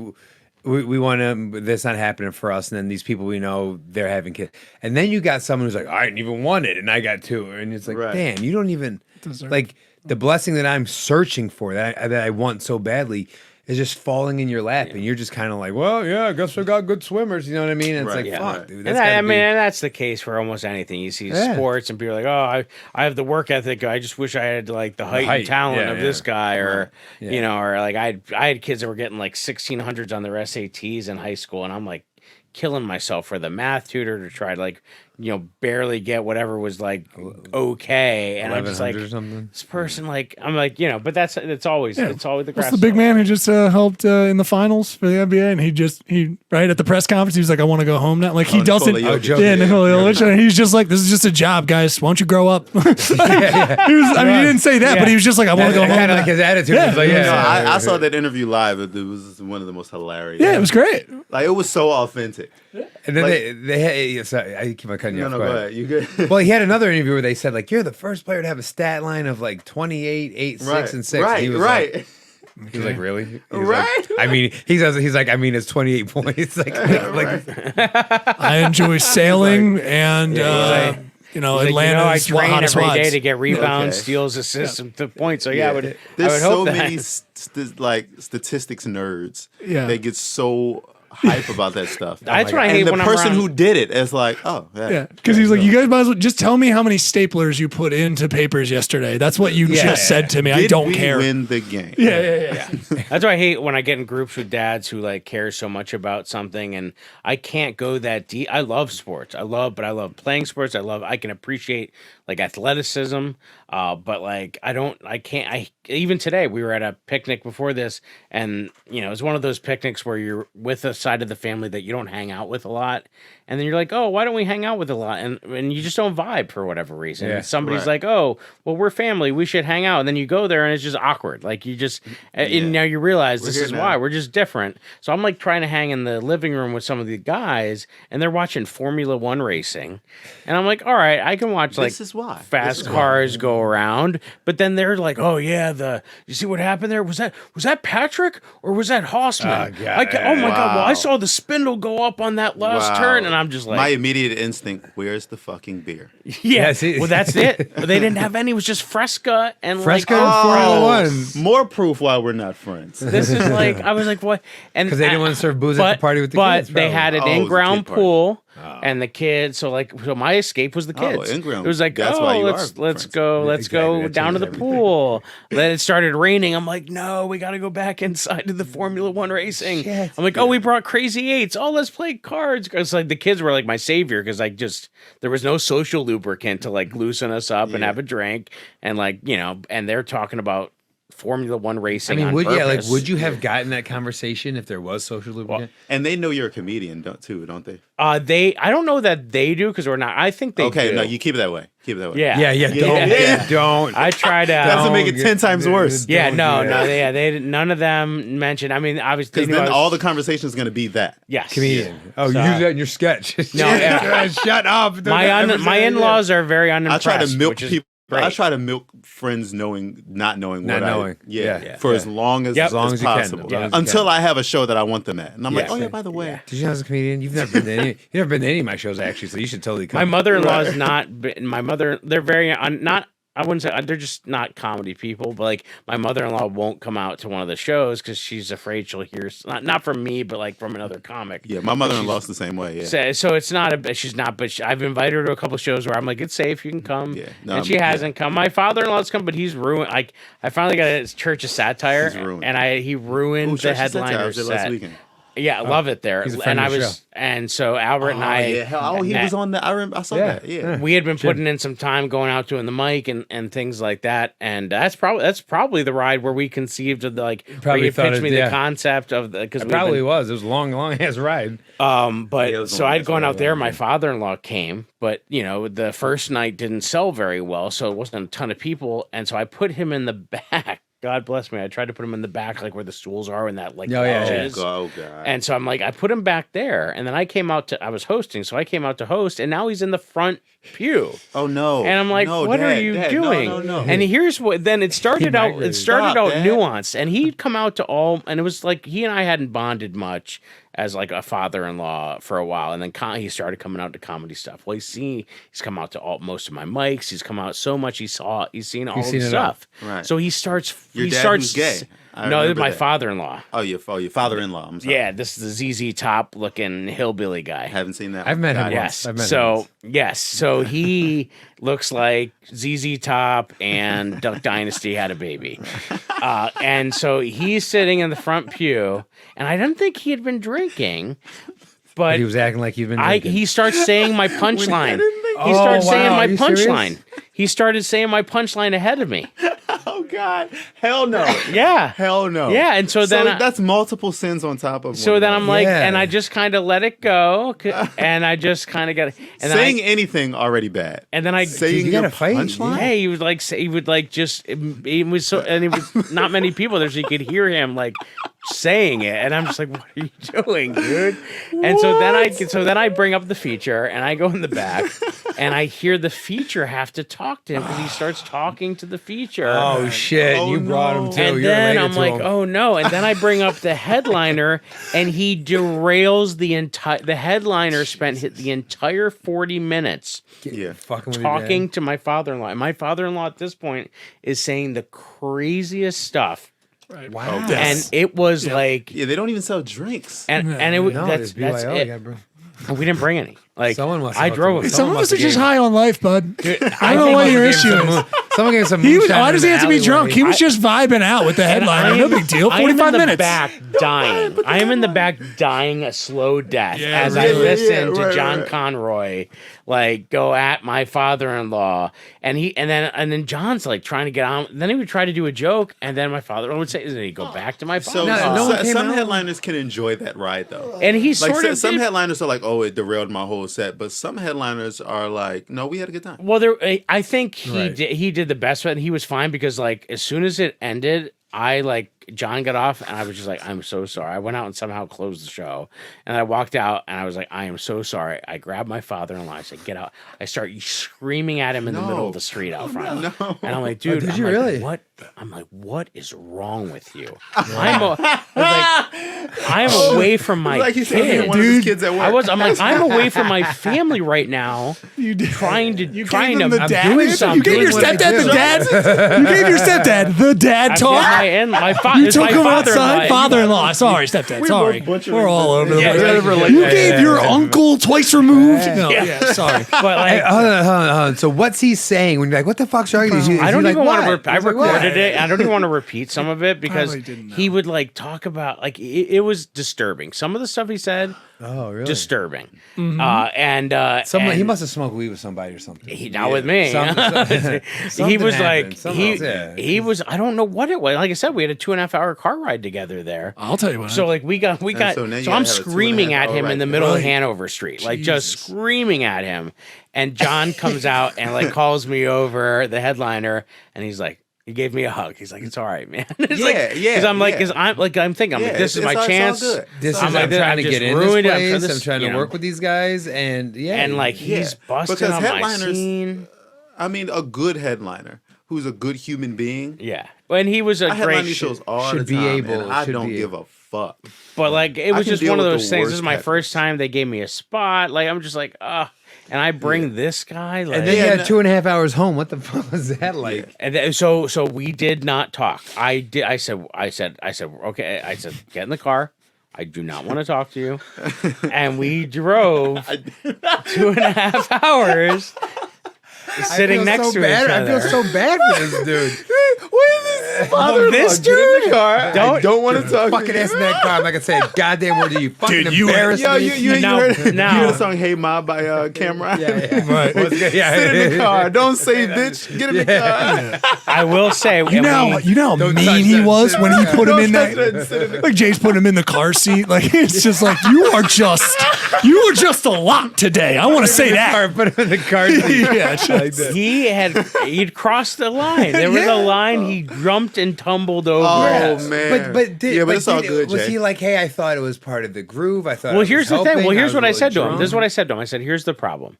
we want to, that's not happening for us. And then these people we know, they're having kids. And then you got someone who's like, I didn't even want it. And I got two. And it's like, Right. damn, you don't even, like, the blessing that I'm searching for, that I want so badly, is just falling in your lap. And you're just kind of like, well, yeah, I guess we got good swimmers. You know what I mean? And it's Right, like, yeah, fuck, right. dude. And That's I gotta mean, be- and that's the case for almost anything. You see sports and people are like, oh, I have the work ethic. I just wish I had like the height and height, talent yeah, of yeah. this guy, or Yeah. you know, or like I had kids that were getting like 1600s on their SATs in high school, and I'm like killing myself for the math tutor to try to like, you know, barely get whatever was like okay, and I'm just like, 1100 or something. this person, like, I'm like, you know, but it's always the What's grass. the big is man who just helped in the finals for the NBA? And he right at the press conference, he was like, I want to go home now. Like, he Nikola doesn't. Jokic. Yeah, Nikola Jokic. And he's just like, this is just a job, guys. Why don't you grow up? He didn't say that, but he was just like, I want to go home Kind of now. like his attitude. Yeah. was like, No, yeah. I saw that interview live. It was one of the most hilarious. Yeah, it was great. Like, it was so authentic. And then like- they had, sorry, I keep on cutting you No, off. no, Go go ahead. ahead. You good? Well, he had another interview where they said, like, you're the first player to have a stat line of like 28, 8, 6, and 6. Right, He was right. Like, he was like, really? He was Right. Like, I mean, he's like, I mean, it's 28 points. Like, I enjoy sailing and, He's like, Atlanta I is train hottest every day wads. to get rebounds, Okay. steals, assists, to points. So yeah, I would There's hope so that. many statistics nerds. Yeah. They get so hype about that stuff. That's what I and hate the when I'm person around- who did it is like, oh, Yeah, because he's like, you guys might as well just tell me how many staplers you put into papers yesterday. That's what you just said to me. I Did don't we care. win the game? Yeah. That's why I hate when I get in groups with dads who like care so much about something, and I can't go that deep. I love sports. I love playing sports. I can appreciate like athleticism. But like even today we were at a picnic before this, and you know, it's one of those picnics where you're with a side of the family that you don't hang out with a lot. And then you're like, oh, why don't we hang out with a lot? And you just don't vibe for whatever reason. Yeah, And somebody's right. like, oh, well, we're family. We should hang out. And then you go there and it's just awkward. Like you just, and now you realize this here is now. why. We're just different. So I'm like trying to hang in the living room with some of the guys, and they're watching Formula One racing. And I'm like, all right, I can watch like This is why. fast This is cars go around. But then they're like, oh yeah, you see what happened there? Was that Patrick or was that Hossman? Oh, God. Oh my God, well, I Wow. saw the spindle go up on that last Wow. turn. And I'm just like, My immediate instinct, where's the fucking beer? yeah, see- well, that's it. They didn't have any. It was just Fresca and Fresca like, and Formula One. More proof why we're not friends. this is like, I was like, what? And because they didn't want to serve booze at the party with the but kids. they probably. had an Oh, it was a in-ground kid party. pool, and the kids. So my escape was the kids. in-ground. It was like, That's why you let's are friends. go, let's go Exactly. That down to the changes everything. pool. Then it started raining. I'm like, no, we got to go back inside to the Formula One racing. Shit. I'm like, oh, we brought Crazy Eights. Oh, let's play cards. It's like the kids were like my savior because like just there was no social lubricant to like loosen us up and have a drink, and like, you know, and they're talking about Formula One I racing. mean, on would purpose. you have gotten that conversation if there was social lubricant? And they know you're a comedian, don't they? I don't know that they do because we're not. I think they Okay, do. no, you keep it that way. Keep it that way. Yeah. Don't, don't. I tried to. Doesn't make it 10 times worse. Yeah, Don't no, do no, that. they none of them mentioned. I mean, obviously, Because they knew then I was- all the conversation is going to be that. yes, Comedian. Oh, So- use that in your sketch. No, yeah. Shut up. Don't My ever say my that in-laws are very I unimpressed. try to milk which is people. great. I try to milk friends not knowing Not what knowing. I Yeah, Yeah. for Yeah. as long as, Yep. as As long as you can. possible. As long as you Until can. I have a show that I want them at. And I'm like, Yeah. oh yeah, by the way. Did you know as a comedian? You've never been to any. You've never been to any of my shows actually, so you should totally come. My mother-in-law is not. My mother, they're very not. I wouldn't say they're just not comedy people, but like my mother-in-law won't come out to one of the shows because she's afraid she'll hear not from me, but like from another comic. Yeah, my mother-in-law's the same way. Yeah. So it's not she's not, but I've invited her to a couple shows where I'm like, it's safe, you can come. Yeah. No, and she yeah. hasn't come. My father-in-law's come, but he's ruined. Like I finally got a Church of Satire, He's ruined. and he ruined Ooh, the Church of Satire, I headliner was there last set. weekend. Yeah, I love it there. he's a friend And of I the was, show. and so Albert and I, He was on that. I saw that. Yeah. we had been putting in some time going out doing the mic and things like that, and that's probably the ride where we conceived of the like where Probably you thought pitched it- me yeah. the concept of the because It probably was. It was a long ass ride. But it was so long, I'd that's gone what I out there. wanted. My father-in-law came, but you know the first night didn't sell very well, so it wasn't a ton of people, and so I put him in the back God bless me. I tried to put him in the back, like where the stools are and that like Oh, yeah, couch yeah. is. Oh God. And so I'm like, I put him back there, and then I was hosting, so I came out to host, and now he's in the front pew. Oh no. And I'm like, no, what are Dad, you Dad, doing? No. And here's what. Then it started out. It migrated. started Stop, out Dad. nuanced, and he'd come out to all, and it was like he and I hadn't bonded much as like a father-in-law for a while, and then he started coming out to comedy stuff. Well, he's come out to most of my mics. He's come out so much. He's seen all seen the it all. stuff. Right. So he starts. Your he dad starts who's gay. I No, remember my that. father-in-law. Oh, your father-in-law. I'm sorry. Yeah, this is the ZZ Top looking hillbilly guy. Haven't seen that. I've met him Got it. once. Yes. I've met him So once. yes. So he looks like ZZ Top and Duck Dynasty had a baby, and so he's sitting in the front pew, and I don't think he had been drinking, but He was acting like he'd been drinking. he starts saying my punchline. He Oh, starts saying wow. my Are you serious? punchline. He started saying my punchline ahead of me. Oh God. Hell no. Yeah. Hell no. Yeah, and so then that's multiple sins on top of. So one then I'm like, Yeah. and I just kind of let it go, and I just kind of got it. And then saying anything already bad. and then I Saying you your gotta fight. punchline. Hey, he would like say, he would like just it was so, and it was not many people there, so you could hear him like saying it, and I'm just like, what are you doing, dude? And so then I bring up the feature, and I go in the back, and I hear the feature have to talk to him because he starts talking to the feature. Oh shit! Oh, you brought him no. too. And You're then related I'm to like, him. oh no! And then I bring up the headliner, and he derails the entire. The headliner spent the entire 40 minutes Yeah. Fucking with your talking dad. to my father-in-law. And my father-in-law at this point is saying the craziest stuff, Wow. and it was like, Yeah. They don't even sell drinks. and it was No, that's there's BYO. it. You gotta bring- We didn't bring any. Like Someone must I have drove. hooked him. Some of us are just high on life, bud. Dude, I don't know what your Someone gave issue him is. some- Someone gave some. He was, moonshine why does in he the have to be drunk? alleyway. He was just vibing out with the headliner. No big deal. I am 45 in the minutes. back dying. I am in the back dying a slow death Yeah, as right, I right, listen to right, John right. Conroy like go at my father-in-law, and then John's like trying to get on. Then he would try to do a joke, and then my father would say, "Then he go back to my So, father-in-law." no one came some out. headliners can enjoy that ride though. and he Like sort of some did. headliners are like, oh, it derailed my whole set, but some headliners are like, no, we had a good time. Well, I think Right. he did the best, and he was fine because like as soon as it ended, John got off, and I was just like, I'm so sorry. I went out and somehow closed the show, and I walked out, and I was like, I am so sorry. I grabbed my father-in-law. I said, get out. I start screaming at him in the middle of the street out front, and I'm like, dude, did I'm you like, really? What? I'm like, what is wrong with you? I'm away from my Like he's kid. saying one of his kids at work. I'm like, I'm away from my family right now, trying to You trying gave him to the I'm dad. doing You something. gave your What I stepdad do. the dad. You gave your stepdad the dad I've talk. got my You took him outside. father-in-law. Father-in-law. Sorry, stepdad. Sorry. We're all over the Yeah, place. yeah, You gave your uncle twice removed. No, Yeah. yeah, sorry. But Hey, like, hold on. So what's he saying when you're like, what the fuck's wrong with you? I don't even want to. I He's like, recorded what? it. I don't even want to repeat some of it because Probably didn't know. he would like talk about like it was disturbing. Some of the stuff he said Oh, really? disturbing. Mm-hmm. Someone, he and must have smoked weed with somebody or something. he not with me. Something he was happened. like Something else, yeah. he was. I don't know what it was. Like I said, we had a 2.5 hour car ride together there. I'll tell you what. So like we got so now you so I'm gotta have a screaming 2.5 at him hour in the ride. middle of Right. Hanover Street, like just Jesus. screaming at him. And John comes out and like calls me over, the headliner, and he's like, he gave me a hug. He's like, it's all right, man. It's Yeah, like, yeah, Because I'm like, yeah. because I'm thinking, I'm Yeah, like, this is it's my all chance. good. This is, I'm I'm, like, trying I to just get in ruined it. I'm this trying place. to- I'm trying you to know. work with these guys, and yeah, And like he's busting Because on my headliners- scene. I mean, a good headliner who's a good human being. Yeah, and he was a I headline great these shows all should the be time, able- and I should don't be give a fuck. But like it I was can just deal one of with those the things. This worst is my headliners. first time they gave me a spot. Like I'm just like, and I bring this guy. Like, and then you Yeah, had 2.5 hours home. What the fuck was that like? And so we did not talk. I said, okay. I said, get in the car. I do not want to talk to you. And we drove 2.5 hours sitting next to each other. I feel so bad for this dude. This Get in the car. I Don't- don't want to talk Fucking to you. ass in that car. I'm not gonna say a goddamn word to you. Fucking Dude, you- embarrassed Yo, me. you No, heard, no. you heard the song "Hey Ma" by Cameron? Right. Yeah. Sit in the car. Don't say bitch. Get in the car. I will say, You know how Don't mean touch he that. was when he put him in Don't touch that. that and sit in the Like Jay's putting him in the car seat. Like it's just like you are just a lot today. I want to say that. Put him in the car. Yeah, just- he'd crossed the line. There was a line. He jumped jumped and tumbled over. Oh us. man. But it's all good, Was Jay. he like, hey, I thought it was part of the groove. I thought. Well, it here's was the thing. helping, Well, here's was what a I little said to him. drunk. This is what I said to him. I said, here's the problem.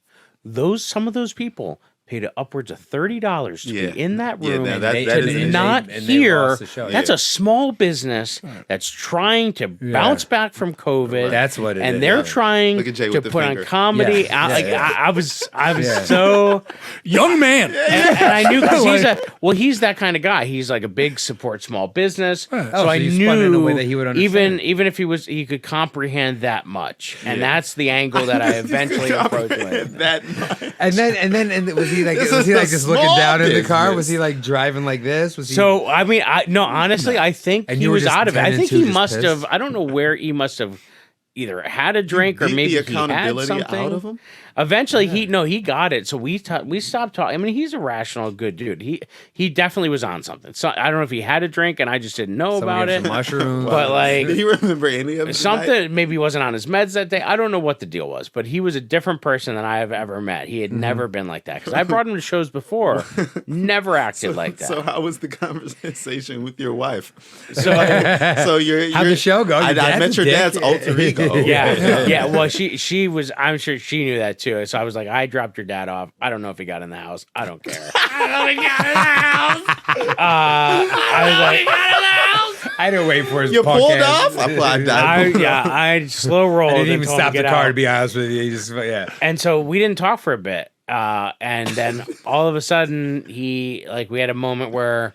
Some of those people paid upwards of $30 to be in that room now and that they is could an not issue. And they hear. lost the show. That's a small business that's trying to bounce back from COVID. That's what it and is. they're trying Look at Jay to with the put finger. on comedy. Yeah. I was so. Young man. And I knew because he's that kind of guy. He's like a big support small business. So I you spun it in a knew way that he would understand. even if he could comprehend that much, and that's the angle that I eventually approached with. that much. And then was he like This was he is like the just looking small down in the car? business. Was he like driving like this? Was he? So I mean, honestly, I think And he you were was just out of it. I 10 think and he 2 just must have. pissed? I don't know where he must have either had a drink or beat maybe the he had accountability something out of him? Eventually, he got it. So we stopped talking. I mean, he's a rational, good dude. He definitely was on something. So I don't know if he had a drink and I just didn't know Someone about gave it. some mushrooms. But like Did he remember any of it? something, maybe he wasn't on his meds that day. I don't know what the deal was, but he was a different person than I have ever met. He had never been like that because I brought him to shows before. Never acted like that. So how was the conversation with your wife? So you're How'd the show go? Your I dad's met a your dick. dad's alter ego. yeah. Well, she was. I'm sure she knew that too. So I was like, I dropped your dad off. I don't know if he got in the house. I don't care. I was like, I didn't wait for his. You punk pulled ass. off. I slow rolled. I didn't even and told him stop to the get car out. to be honest with you. He just And so we didn't talk for a bit. And then all of a sudden, we had a moment where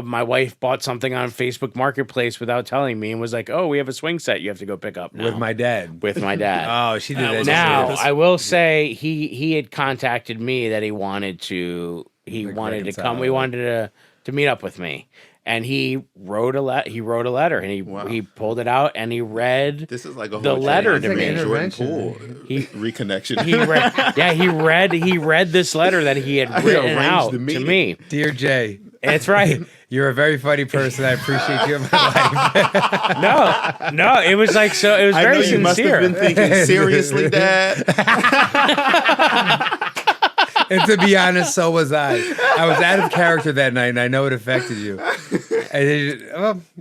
my wife bought something on Facebook Marketplace without telling me and was like, "Oh, we have a swing set you have to go pick up now." with my dad. With my dad. Oh, she did that. Now, I will say he had contacted me that he wanted to reconcile. come. He wanted to meet up with me. And he wrote a letter and he pulled it out and he read This is like a the whole letter Jordan to me. Poole reconnection. He read this letter that he had written arranged out the to meeting. me. Dear Jay, That's right. you're a very funny person. I appreciate you in my life. No, it was like so. It was I know very you must have sincere. been thinking, seriously, Dad? And to be honest, so was I. I was out of character that night, and I know it affected you. And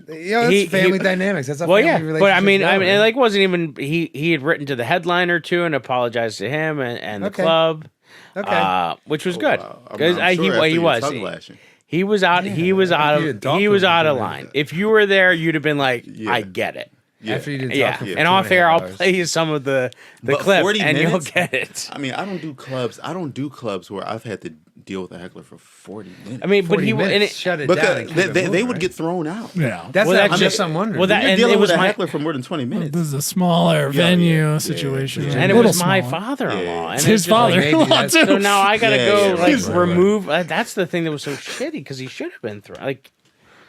it's family dynamics. That's a Well, family yeah, relationship. but I mean, go, it wasn't even. He had written to the headliner too and apologized to him and the Okay. club, Okay. which was good. Wow. I'm 'Cause sure he after your was. tongue lashing. He was out. He was out You of. didn't talk He to was him out of for line. If you were there, you'd have been like, Yeah. "I get it." After you didn't talk Yeah, to him for and off 2.5 air, I'll hours. play you some of the But clip, 40 and minutes? you'll get it. I mean, I don't do clubs where I've had to deal with a heckler for 40 minutes. I mean, but 40 he and minutes, it, shut it down. because And keep they, it they, moving, they would right? get thrown out. Yeah. That's Well, not, that's just just- I'm wondering. well, that- You're and dealing it was with a my- heckler for more than 20 minutes. This is a smaller venue yeah, situation. yeah. and it A little was my smaller. father-in-law. Yeah. And It's his just like- father-in-law that's- too. So now I gotta Yeah, go yeah, like right, right, remove. That's the thing that was so shitty because he should have been thrown. Like,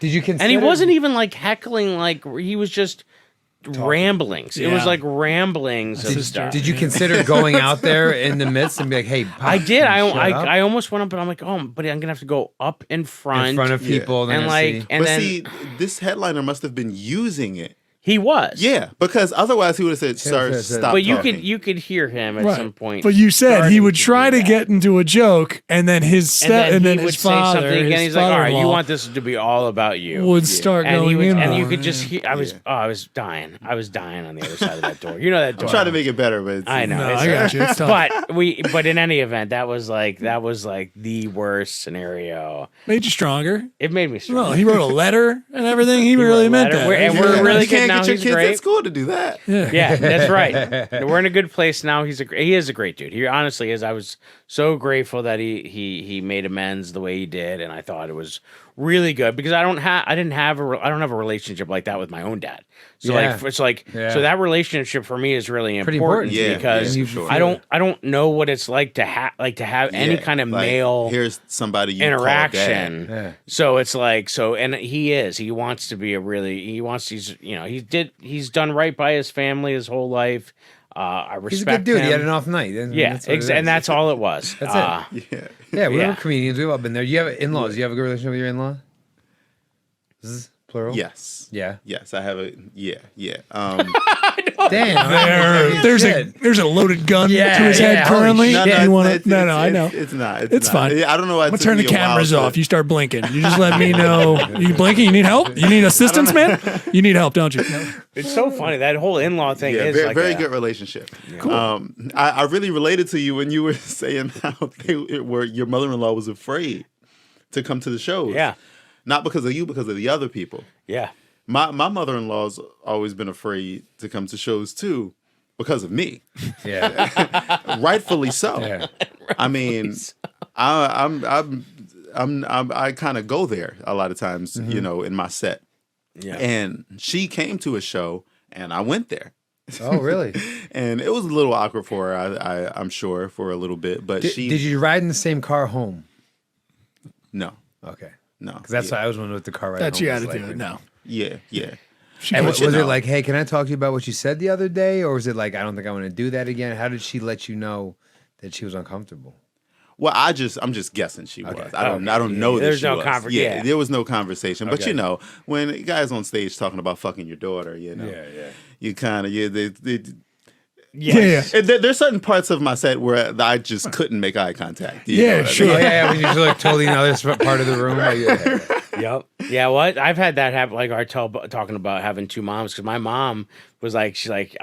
Did you consider? and he wasn't even like heckling. Like he was just ramblings. It was Yeah. like ramblings of Did- stuff. Did you consider going out there in the midst and be like, "Hey, Pop, I did. shut up?" I almost went up, but I'm like, oh, but I'm gonna have to go up in front, in front of Yeah. people, they're and gonna like, see. and But then see, this headliner must have been using it. he was. Yeah, because otherwise he would have said, "Sir, yeah, stop." But you talking." could hear him at Right. some point. But you said he starting would to try do to that. get into a joke, and then his and then he his would say father, something again. his He's like, "All right, you father-in-law want this to be all about you." would start and going he would, in. and more, you could just yeah. hear. I was dying. I was dying on the other side of that door. You know that door. I'm trying to make it better, but I know. No, it's- I got you. It's tough. but in any event, that was like the worst scenario. Made you stronger. It made me strong. Well, he wrote a letter and everything. He wrote really a meant letter. that. We're- and Yeah, we're really you good can't now. get your He's kids great. at school to do that. Yeah, that's right. We're in a good place now. He is a great dude. He honestly is. I was so grateful that he made amends the way he did, and I thought it was really good because I don't have a relationship like that with my own dad. So Yeah. so that relationship for me is really Pretty important, important. Yeah, because yeah, for sure. I don't know what it's like to have any Yeah, kind of like, male Here's somebody you interaction. Call dad. Yeah. So it's like and he wants to be he's done right by his family his whole life. I respect He's a good dude. him. He had an off night. And Yeah, that's what it is. and that's all it was. That's it. Yeah. Yeah, we're Yeah. comedians. We've all been there. You have in-laws. You have a good relationship with your in-law? This is plural? Yes. Yeah. Yes, I have a yeah. Damn. There's a loaded gun Yeah, to his yeah, head holy currently. shit. You wanna- no, I it's- know. It's not. It's not. fine. I don't know why. I'm gonna turn the cameras off. You start blinking. You just let me know. You blinking? You need help? You need assistance, man? You need help, don't you? No. It's so funny. That whole in-law thing Yeah, is very, like very a- good relationship. Cool. I really related to you when you were saying how your mother-in-law was afraid to come to the shows. Yeah. Not because of you, because of the other people. Yeah. My mother-in-law's always been afraid to come to shows too, because of me. Yeah. Rightfully so. Yeah. I mean, I kind of go there a lot of times, you know, in my set. Yeah. And she came to a show, and I went there. Oh, really? And it was a little awkward for her, I'm sure, for a little bit. But Did you ride in the same car home? No. Okay. No. Because that's why I was wondering what the car ride That's home your was attitude. like. No. Yeah, yeah. And But was you it know. like, hey, can I talk to you about what you said the other day? Or was it like, I don't think I want to do that again? How did she let you know that she was uncomfortable? Well, I'm just guessing she was. Okay. I don't know that There's she no was. conversation. Yeah, there was no conversation. But Okay. you know, when a guy's on stage talking about fucking your daughter, you know, yeah. you kind of Yeah. And there's certain parts of my set where I just couldn't make eye contact. You know Yeah, what I sure. mean? Oh, yeah, when you just look totally in the other part of the room. Like, yeah. Yep. Yeah. What I've had that happen. Like talking about having two moms, because my mom was like, she's like,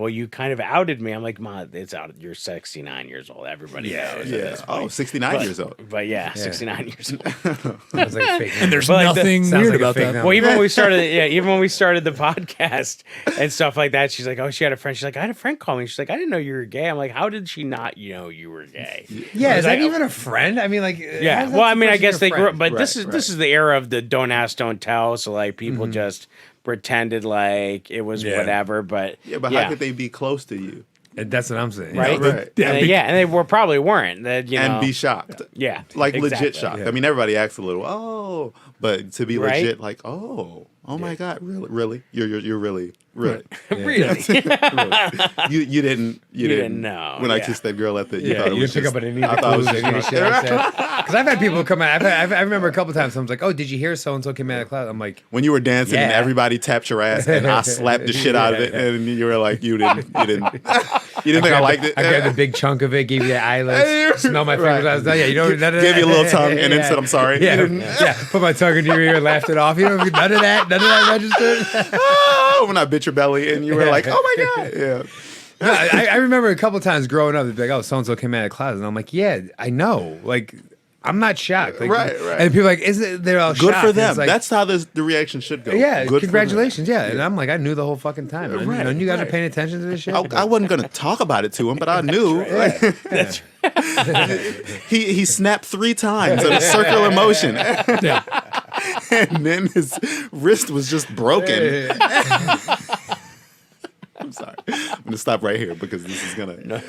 well, you kind of outed me. I'm like, Ma, it's out. You're 69 years old. Everybody knows. at Yeah. this point. Oh, 69 years old. But yeah, 69 years old. It's like fake. And there's But like nothing sounds weird like a about fake that. number. Well, even when we started the podcast and stuff like that, she's like, oh, she had a friend. She's like, I had a friend call me. She's like, I didn't know you were gay. I'm like, how did she not know you were gay? Yeah, is that like- even a friend? I mean, like, Yeah. how's that Well, I mean, I supposed to guess be they a grew up, friend? but this is the era of the don't ask, don't tell. So like people just pretended like it was Yeah. whatever. But Yeah, but how could they be close to you That's what I'm saying. Right? Right. Yeah, And they were probably weren't. That you know. and be shocked? Yeah. Like exactly. legit shocked. Yeah. I mean, everybody acts a little, oh, but to be Right? legit, like, oh my God, really, you're really. Really? You didn't know, when I yeah. kissed that girl at the. Yeah, thought it you was didn't pick just- up on any of I the thought it was clues, any of the just shit I said. Because I've had people come out. I remember a couple times. Someone's like, "Oh, did you hear so and so came out of the cloud?" I'm like, when you were dancing and Yeah. everybody tapped your ass and I slapped the shit out of it and you were like, you didn't think I liked it. I grabbed a big chunk of it, gave you the eyelids, smell my fingers. I was like, yeah, you know, none of Gave that. you a little tongue and then said, I'm sorry. Yeah, You didn't- yeah. Put my tongue in your ear, laughed it off. You know, none of that registered. Oh, when I bit your belly and you were like, oh my God. Yeah. No, I remember a couple times growing up, they'd be like, "Oh, so and so came out of the closet," and I'm like, "Yeah, I know." Like, I'm not shocked. Like, Right. And people are like, "Is it?" They're all Good shocked. for And them. it's like, That's how the reaction should go. yeah. Good for them. Congratulations. Yeah. And I'm like, I knew the whole fucking time. Right, None of you guys right. are paying attention to this shit. I wasn't going to talk about it to him, but I knew. He snapped 3 times in a circular motion. Yeah. And then his wrist was just broken. I'm sorry. I'm going to stop right here because this is going to.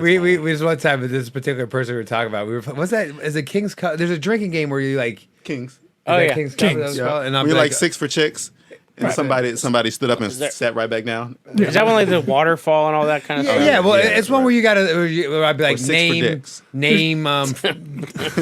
We was one time with this particular person we were talking about. What's that? Is it King's Cup? There's a drinking game where you like. Kings. Oh, yeah. King's Cup. Kings, That was Yeah. called? And I'm We like like 6 for chicks. And somebody stood up and sat right back down. Is that when like the waterfall and all that kind of stuff? Yeah, well, Yeah, it's one right. where you gotta. Where I'd be like, 6 for name. dicks.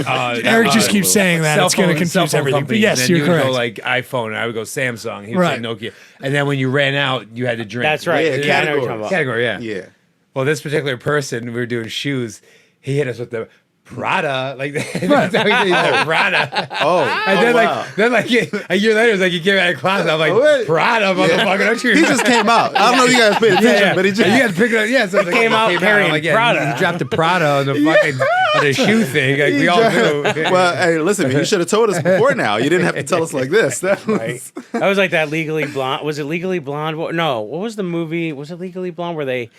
Eric just keeps saying that. It's going to confuse everything. But yes, you're you correct. Would go like iPhone, and I would go Samsung. He would Right. say Nokia. And then when you ran out, you had to drink. That's right. Yeah, Yeah, I know what you're talking about. Category, yeah. Yeah. Well, this particular person, we were doing shoes. He hit us with the Prada, like Right. that's how he said Prada. Oh. And then, wow. like a year later, it's like he came out of class. I'm like, wait. Prada, motherfucker, don't you? He just came out. I don't know if you guys paid attention, but he just. You guys pick it up. Yeah, so came out carrying Prada. He dropped the Prada on the fucking on the shoe thing. Like we all do. Well, hey, listen, man, you should have told us before now. You didn't have to tell us like this. That was, Right. That was like that Legally Blonde. Was it Legally Blonde? No. What was the movie? Was it Legally Blonde where they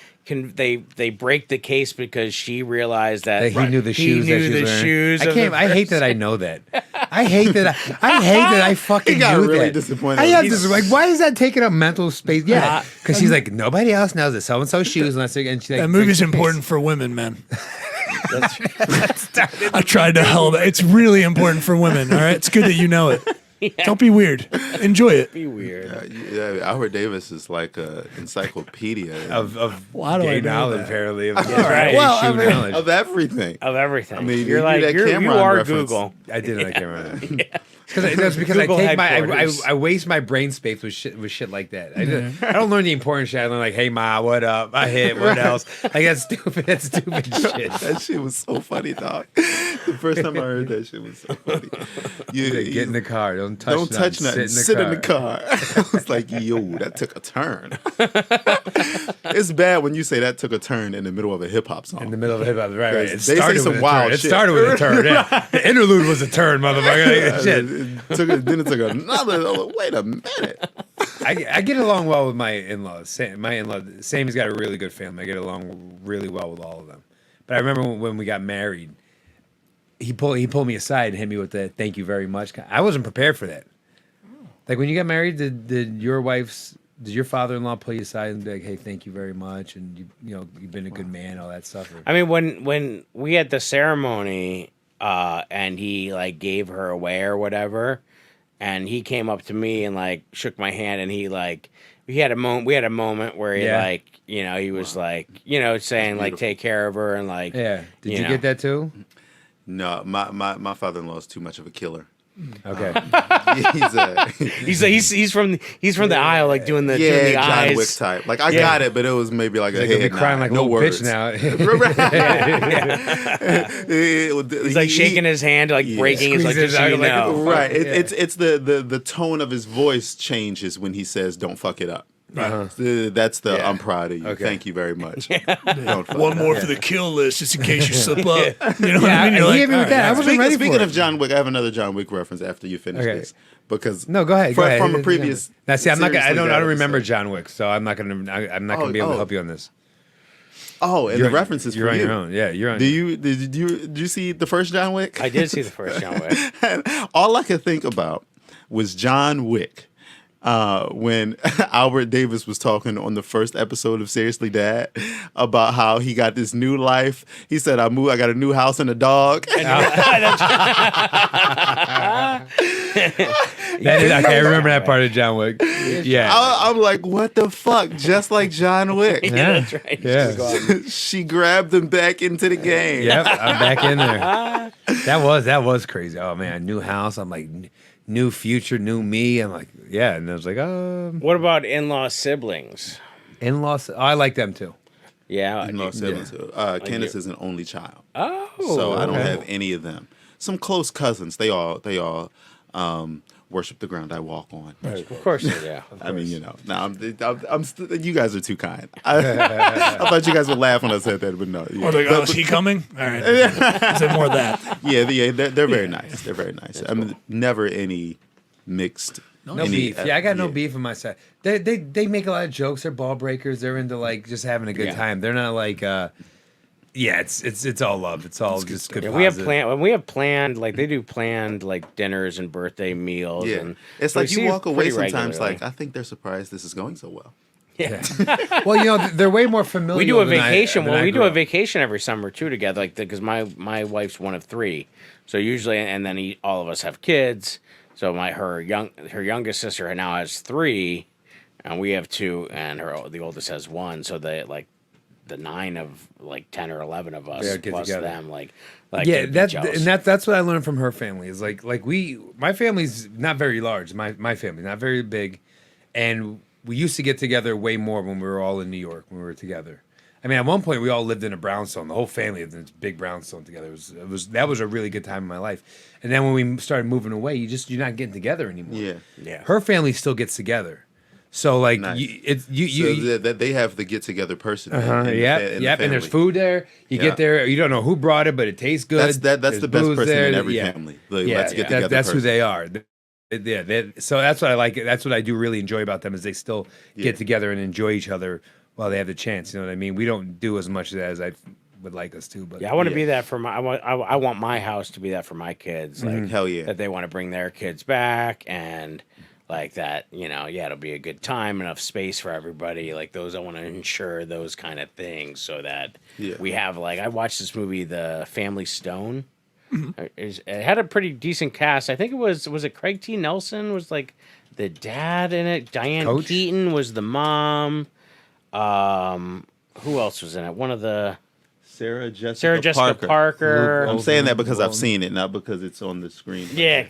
break the case because she realized that He knew the shoes. He knew that she the was wearing. shoes. I of can't. the I hate that I know that. I hate that. I fucking He got knew really that. disappointed. I have this like, why is that taking up mental space? Yeah, Uh, because she's like, nobody else knows that so and so shoes unless they're and she like That movie's breaks the important for women, man. That's- I tried to help. It's really important for women. All right, it's good that you know it. Don't be weird. Enjoy it. be weird. yeah, Albert Davis is like a encyclopedia of Why do I gay know knowledge that? apparently of right. shoe Well, I mean- knowledge. of everything. Of everything. I mean, you're you like do that you Cameron are reference. Google. I did. I can't remember. That's because Google I headquarters. waste my brain space with shit like that. I don't learn the important shit. I learn like, hey ma, what up? I hit. What else? Like that's stupid. That's stupid shit. That shit was so funny, dog. The first time I heard that shit was so funny. Get in the car. Don't touch nothing. Sit in the car. I was like, yo, that took a turn. It's bad when you say that took a turn in the middle of a hip hop song. In the middle of hip hop, right? It They say started some with a wild turn. It shit. started with a turn. Yeah. The interlude was a turn, motherfucker. Like, shit. Then it took another. Wait a minute. I get along well with my in-laws. My in-law, Sammy's got a really good family. I get along really well with all of them. But I remember when we got married, he pulled me aside and hit me with the "thank you very much." I wasn't prepared for that. Like when you got married, did your father-in-law pull you aside and be like, "Hey, thank you very much," and you've been a good man, all that stuff? Or? I mean, when we had the ceremony, and he like gave her away or whatever, and he came up to me and like shook my hand, and he like we had a moment where he like he was like saying like take care of her and like Yeah. Did you get that too? No, my father-in-law is too much of a killer. Okay. he's from the aisle like doing the John eyes. Wick type. Like I got it, but it was maybe like a Like head be crying nod. like a No little words. bitch now. He's like shaking his hand, like breaking his like Squeezes just so out, you like, know. Right. It's the tone of his voice changes when he says "Don't fuck it up." That's the Yeah. I'm proud of you. Okay. Thank you very much. Don't fuck One it more up. for the kill list, just in case you slip up. You know what I mean? You're he like, hit me with all that. I right, wasn't ready Speaking for of it. John Wick, I have another John Wick reference after you finish Okay. this. Because No, go ahead. from a previous. Now, see, I'm not. I don't Seriously remember Dad John Wick, so I'm not gonna. I'm not gonna be able to help you on this. Oh, and the reference is You're for on you. your own. Yeah, you're on. Did you see the first John Wick? I did see the first John Wick. All I could think about was John Wick. When Albert Davis was talking on the first episode of Seriously Dad about how he got this new life. He said, I got a new house and a dog. I remember that part of John Wick. Yeah. I'm like, what the fuck? Just like John Wick. Yeah, that's right. Yeah. She grabbed him back into the game. Yep, I'm back in there. That was crazy. Oh man, new house. I'm like, new future, new me. I'm like, yeah. And I was like, What about in-law siblings? in-laws. Oh, I like them too. Yeah. No, Candace is an only child. Oh. So I don't okay. have any of them. Some close cousins. They all worship the ground I walk on. Of course they do. I mean, now you guys are too kind. I thought you guys would laugh when I said that, but no. Yeah. Or like, oh, is he coming? All right. Say more of that. Yeah, they're very nice. They're very nice. I mean, never any mixed. No beef. Yeah, I got no beef on my side. They make a lot of jokes. They're ball breakers. They're into like just having a good time. They're not like it's all love. It's all just good. Yeah, positive. we have planned like they do planned like dinners and birthday meals. Yeah, And it's we like see you it walk away pretty sometimes regularly. like I think they're surprised this is going so well. Well, they're way more familiar. We do a vacation. We do a vacation. vacation every summer too together, like because my wife's one of three, so usually and then all of us have kids. So her youngest sister now has three, and we have two, and the oldest has one. So they like the 9 of like 10 or 11 of us Yeah, get plus together. them like Yeah, they'd be that's jealous. that's what I learned from her family. Is like my family's not very large. My family not very big, and we used to get together way more when we were all in New York when we were together. I mean, at one point we all lived in a brownstone. The whole family lived in this big brownstone together. That was a really good time in my life. And then when we started moving away, you're not getting together anymore. Yeah. Her family still gets together. So like Nice. you that they have the get together person. yep, and there's food there. You get there, you don't know who brought it, but it tastes good. That's There's the best booze person there. in every Yeah. family. Like, let's get together. That's who person. they are. So that's what I like. That's what I do really enjoy about them is they still get together and enjoy each other while they have the chance. You know what I mean? We don't do as much of that as I would like us to. But Yeah, I want to be that for my. I want my house to be that for my kids. Like Hell yeah. that they want to bring their kids back and like that. It'll be a good time, enough space for everybody. Like those, I want to ensure those kind of things so that we have. Like I watched this movie, The Family Stone. It had a pretty decent cast. I think it was it Craig T. Nelson was like the dad in it. Diane Coach? Keaton was the mom. Who else was in it? One of the Sarah Sarah Jessica Parker. I'm saying that because I've seen it, not because it's on the screen. Yeah,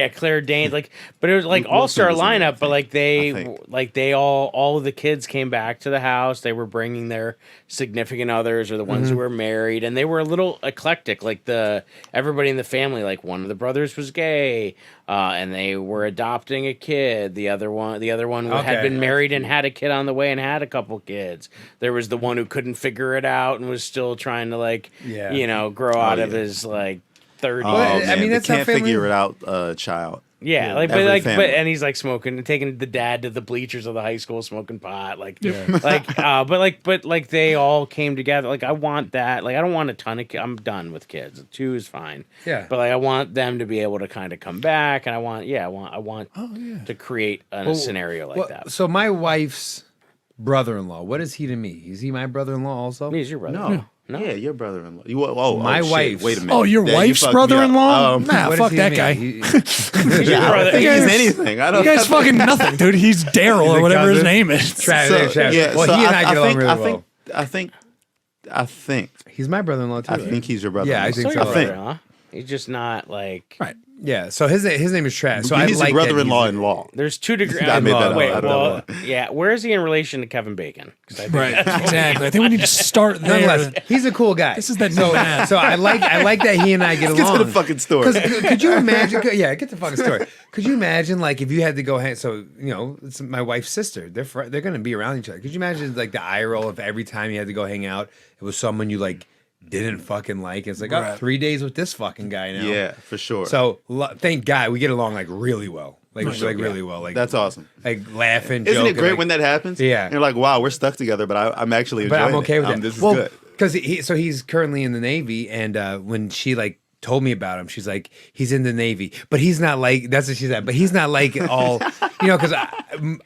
Claire Danes. Like, but it was like Luke all-star Wilson was in it, I lineup. But like think. they all of the kids came back to the house. They were bringing their significant others or the ones who were married, and they were a little eclectic. Like everybody in the family, like one of the brothers was gay, and they were adopting a kid. The other one had been married and had a kid on the way and had a couple kids. There was the one who couldn't figure it out and was still trying to grow out of his like 30s. Oh, man, I mean, that's they how can't family- figure it out, child. Yeah, Every family. and he's like smoking and taking the dad to the bleachers of the high school smoking pot, but they all came together. Like I want that. Like I don't want a ton of. I'm done with kids. 2 is fine. Yeah. But like I want them to be able to kind of come back, and I want to create a scenario like that. So my wife's brother-in-law, what is he to me? Is he my brother-in-law also? He's your brother. No. No. Yeah, your brother-in-law. My shit. wife's. Wait a minute. Oh, your Dad, you wife's fucked me up. brother-in-law? Nah, What is fuck he to that me? guy. Yeah, I don't think he's anything. I don't. You guys fucking nothing, dude. He's Daryl He's or a whatever his cousin. name is. Travis. Yeah, Well, so he and I get along really well. I think He's my brother-in-law too. I right? think he's your brother. Yeah, I think Still so. your I think. brother, huh? He's just not like. Right. Yeah, so his name is Trav. So I he's like your that brother-in-law he's- in law. There's 2 degrees. I made that up. Wait, I don't well, know. yeah. Where is he in relation to Kevin Bacon? 'Cause I think Right. Exactly. I think we need to start there. Nonetheless, he's a cool guy. This is that new man. So I like that he and I get Let's get along. to the fucking story. Because could you imagine? Yeah, get the fucking story. Could you imagine like if you had to go hang? So it's my wife's sister. They're going to be around each other. Could you imagine like the eye roll if every time you had to go hang out, it was someone you like didn't fucking like? It's like Right. 3 days with this fucking guy now. Yeah, for sure. So thank God we get along like really well. Really well. Like That's awesome. Like laughing. Isn't joking, it great like, when that happens? Yeah. And you're like, wow, we're stuck together, but I'm actually But enjoying I'm okay it. with that. This is well, good. because he's currently in the Navy, and when she like told me about him, she's like, he's in the Navy, but he's not like that's what she said. But he's not like all, because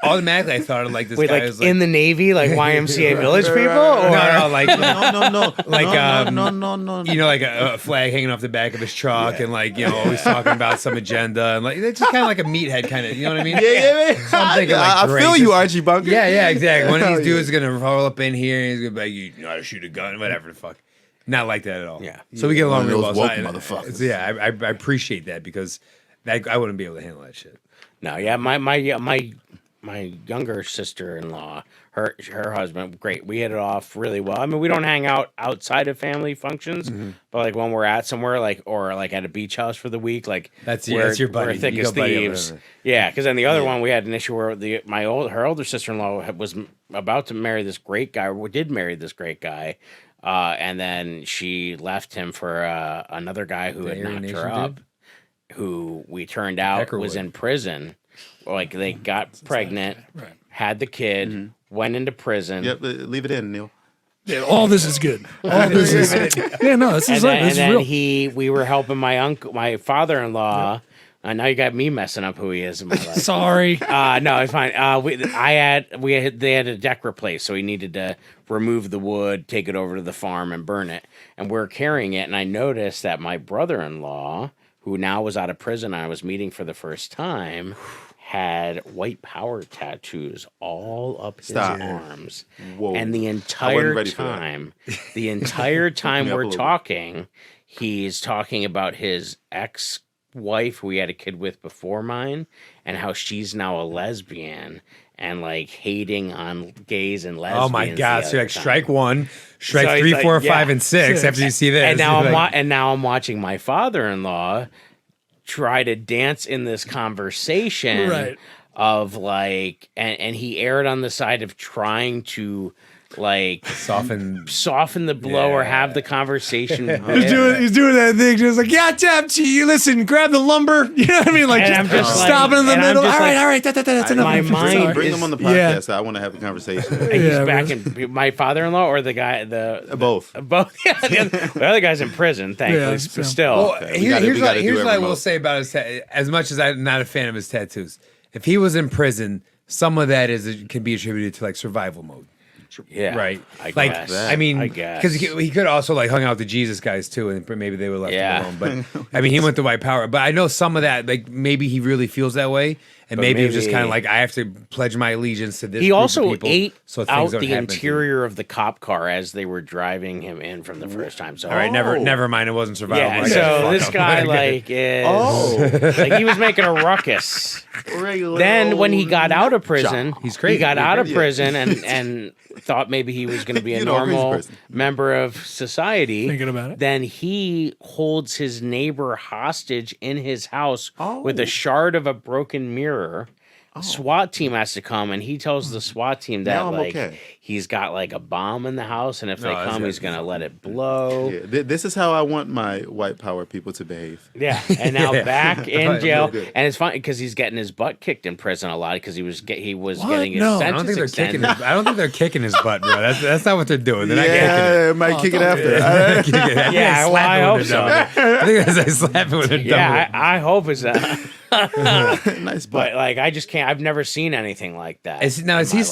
automatically I thought of like this Wait, guy like was like in the Navy, like YMCA Village people? Or? no, like No. like no. like a flag hanging off the back of his truck, and like always talking about some agenda, and like it's just kind of like a meathead kind of, you know what I mean? Yeah. So I'm thinking, like, I great, feel this- you, Archie Bunker. Yeah, exactly. One of Hell these yeah. dudes is gonna roll up in here, and he's gonna be like, "You know how to shoot a gun, whatever the fuck." Not like that at all. Yeah. So we get along One of real those well. woke So motherfuckers. yeah, I appreciate that because I wouldn't be able to handle that shit. No, yeah, my younger sister-in-law, her husband, great. We hit it off really well. I mean, we don't hang out outside of family functions, but like when we're at somewhere, like or like at a beach house for the week, like That's we're your buddy. We're thick You as go buddy over thieves. there. Yeah, because then the other one we had an issue where her older sister-in-law was about to marry this great guy, or did marry this great guy. And then she left him for another guy who had Aryan knocked Nation her up, dude? who we turned out was Peckerwood. in prison. Like they got pregnant, Right. had the kid, went into prison. Yep, leave it in, Neil. Yeah, all this is good. All this is yeah. No, this is And this is then real. we were helping my father-in-law. Now you got me messing up who he is in my life. Sorry. No, it's fine. They had a deck replaced, so he needed to remove the wood, take it over to the farm, and burn it. And we're carrying it, and I noticed that my brother-in-law, who now was out of prison, I was meeting for the first time, had white power tattoos all up his Stop. arms. Whoa. And the I entire wasn't ready for that. time, the entire time me up a we're little bit. talking, he's talking about his ex-wife who he had a kid with before mine, and how she's now a lesbian, and like hating on gays and lesbians. Oh my God! the So you're other like time. strike one, strike So he's 3, like, 4, yeah. 5, and 6 after you see this. And now You're like, I'm watching my father-in-law try to dance in this conversation Right. of like, and he erred on the side of trying to like soften. soften the blow or Yeah. have the conversation. He's doing that thing. Just like, yeah, Tapchi, you listen, grab the lumber. You know what I mean? Like, And I'm just just like- stopping in the and I'm middle. just All right, like- all right. That's enough. My mind Bring is- them on the yeah. podcast. I want to have a conversation. He's Yeah, back man. in my father-in-law or the guy Both. both. Yeah, the other guy's in prison, thankfully. Yeah, but so- still. Well, Okay, we gotta do here's what every I will remote. say about his as much as I'm not a fan of his tattoos. If he was in prison, some of that can be attributed to like survival mode. yeah, Right. I like, guess. I mean, I guess. because he could also like hung out with the Jesus guys too, and maybe they were left Yeah. alone. But I mean, he went to white power. But I know some of that, like maybe he really feels that way, And But maybe it was just maybe- kind of like, I have to pledge my allegiance to this He group of also people, ate so out things don't the happen to me. interior of the cop car as they were driving him in from the first time. So All right, never mind. It wasn't survivable. yeah. I guess. So Fuck this up. guy I get it. is like he was making a ruckus. Regular Then when he old got out of prison, He's crazy. He got He's out of crazy. prison and thought maybe he was going to be a You know, a crazy normal person. member of society. Thinking about it. Then he holds his neighbor hostage in his house with Oh. a shard of a broken mirror. SWAT team has to come, and he tells the SWAT team that Now I'm like okay. he's got like a bomb in the house, and if they that's come, good. he's gonna let it blow. Yeah, this is how I want my white power people to behave. Yeah, and now Yeah. back in Right, jail, real good. and it's funny because he's getting his butt kicked in prison a lot because he was getting his No. sentence I don't think they're kicking. extended. I don't think they're kicking his butt, bro. That's not what they're doing. They're not kicking it. Yeah, it might kick it after. I think Yeah, they well, slap I it when hope they're done with it. I think they slap it when they're done Yeah, with it. I hope it's that. Nice But butt. like, I just can't. I've never seen anything like that. Is in my he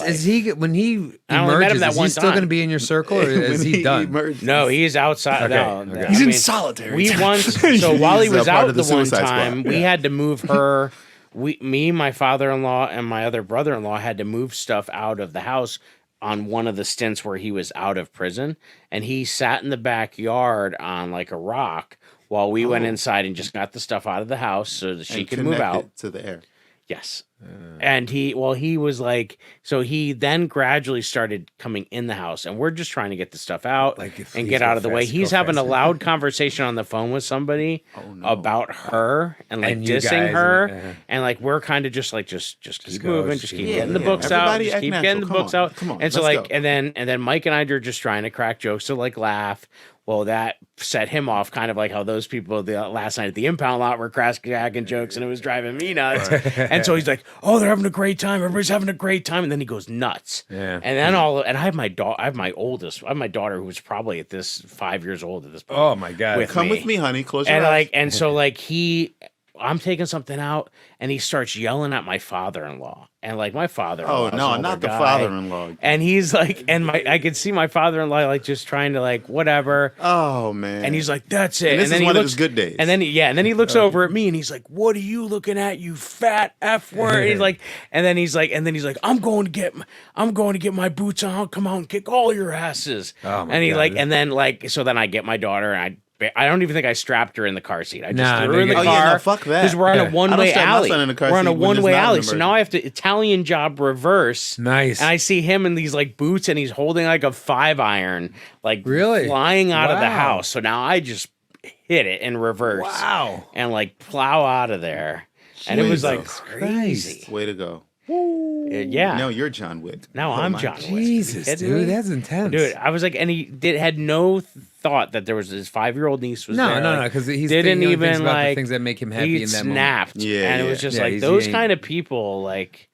life. when he I only met him emerges? that Is one he still time. going to be in your circle, or is When he done? emerged- No, he's outside. Okay, No, okay. He's I in mean, solitary. We time. once. So while he He's a was part out of the the one Suicide time, Squad. we had to move her. Me, my father-in-law, and my other brother-in-law had to move stuff out of the house on one of the stints where he was out of prison, and he sat in the backyard on like a rock while we went inside and just got the stuff out of the house so that she and could move connect out. it to the air. Yes. And he was like, so he then gradually started coming in the house, and we're just trying to get the stuff out Like, if and he's get go out of the way. fast, He's go having a fast. loud conversation on the phone with somebody about her and like And you dissing guys, her. and- And like, we're kind of just like, just keep go, moving, just just keep keep getting the moving. books Everybody out, just act keep natural. getting the Come books on, out. come on, And so let's like, go. and then Mike and I are just trying to crack jokes to like laugh. Well, that set him off, kind of like how those people the last night at the impound lot were cracking jokes, and it was driving me nuts. And so he's like, "Oh, they're having a great time. Everybody's having a great time." And then he goes nuts. Yeah. And then I have my daughter. I have my oldest. I have my daughter who was probably at this 5 years old at this point. Oh my god! With Come me. with me, honey. Close your And eyes. like, and so like I'm taking something out, and he starts yelling at my father-in-law, and like my father-in-law. Oh is no, an older not the guy. father-in-law. And he's like, and I could see my father-in-law like just trying to like whatever. Oh man. And he's like, "That's it." And this then is he one of looks, his good days. And then he looks over at me and he's like, "What are you looking at, you fat F word?" He's like, and then he's like, "I'm going to get my boots on. I'll come out and kick all your asses." Oh, my and he God. like, and then like, so then I get my daughter and I don't even think I strapped her in the car seat. I just Nah, threw her in the nigga. Oh, car. yeah, no, fuck that. Because we're on Yeah. a I one-way don't strap my alley. son in the car We're on a seat when there's one-way not an alley. So now I emergency. have to Italian job reverse. Nice. And I see him in these like boots, and he's holding like a 5-iron, like Really? flying out of the Wow. house. So now I just hit it in reverse. Wow. And like plow out of there. And it was like Jesus crazy. Way to go. Yeah. Now you're John Wick. Now Oh I'm my John God. Wick. Are you Jesus, kidding dude, me? that's intense. Dude, I was like, and he had no thought that there was his 5-year-old niece was there. no, like, because he's didn't thinking even about like the things that make him happy he in that moment. snapped. Yeah, and it yeah. was just Yeah, like he those ain't- kind of people, like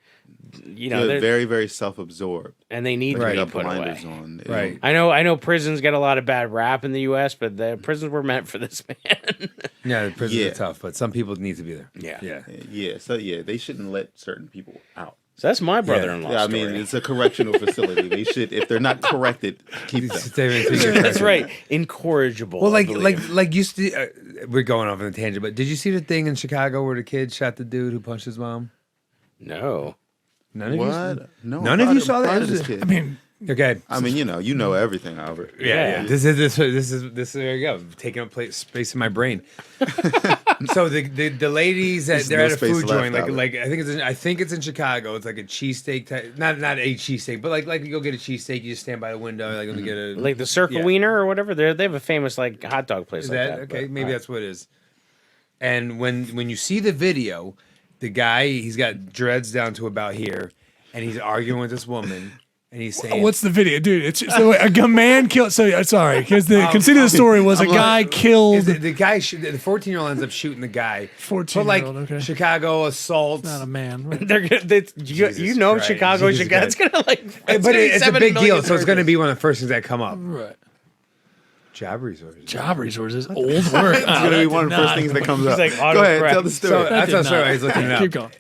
you know, They're they're very, very self-absorbed. and they need They to be got put blinders away. on. Right. I know prisons get a lot of bad rap in the U.S., but the prisons were meant for this man. Yeah, the prisons Yeah. are tough, but some people need to be there. Yeah. Yeah. Yeah. So yeah, they shouldn't let certain people out. So that's my brother-in-law. Yeah, I mean, story. it's a correctional facility. They should, if they're not corrected, keep them. That's right, incorrigible. Well, I like believe. used to. We're going off on a tangent, but did you see the thing in Chicago where the kid shot the dude who punched his mom? No. None of you. What? No. None of you saw that? Part of this kid. I mean, Okay. I mean, you know everything, Albert. Yeah. This is there you go. Taking up space in my brain. So the ladies There's they're no at a space food left, joint, Albert. like I think it's in Chicago. It's like a cheesesteak type, not a cheesesteak, but like you go get a cheesesteak, you just stand by the window, like let me get a Like the Circle Yeah. Wiener or whatever. They have a famous like hot dog place Is like that that. okay? but- Maybe that's what it is. And when you see the video, the guy he's got dreads down to about here, and he's arguing with this woman, and he's saying, what's the video, dude? It's so a man killed. So sorry, because the conceit of the story was a guy killed. Is the guy? The 14-year-old ends up shooting the guy. 14-year-old, like okay. Chicago assault. Not a man. Right? They're gonna, you know Christ. Chicago. Jesus Chicago's Christ. gonna like. But it's a big deal, so it's going to be one of the first things that come up. Right. Job resources. Job resources, old work. It's gonna be one of the first things that comes up. like Go ahead, autocorrect. tell the So story. that's did how sorry not. I was looking it up. Keep going.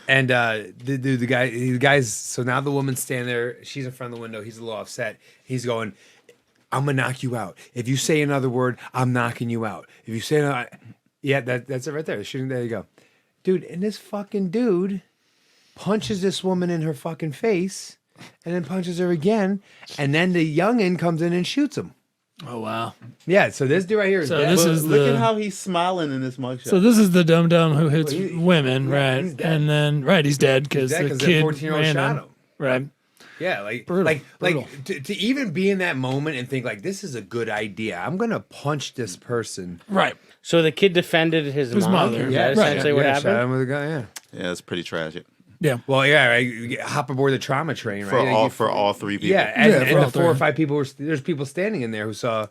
And the guy's so now the woman's standing there. She's in front of the window. He's a little upset. He's going, "I'm gonna knock you out. If you say another word, I'm knocking you out. If you say another, yeah, that's it right there. Shooting. There you go. Dude, and this fucking dude punches this woman in her fucking face and then punches her again. And then the youngin comes in and shoots him. Oh wow. Yeah, so this dude right here is So dead. this But is look the at how he's smiling in this mugshot. so this is the dum dum who hits women, right? he's dead. And then he's dead because dead the 'cause that kid 14-year-old ran shot him. him. Right. Yeah, like Brutal. to even be in that moment and think like this is a good idea. I'm gonna punch this person. Right. So the kid defended his mom. mother. Is Yeah, that right. essentially what Shot happened? him with a gun. Yeah. Yeah, it's pretty tragic Yeah. Well, yeah, right. You get- hop aboard the trauma train, right? for Like, all you- for all three people. Yeah, and, Yeah, for and all the 4 or three. 5 people were there's people standing in there who saw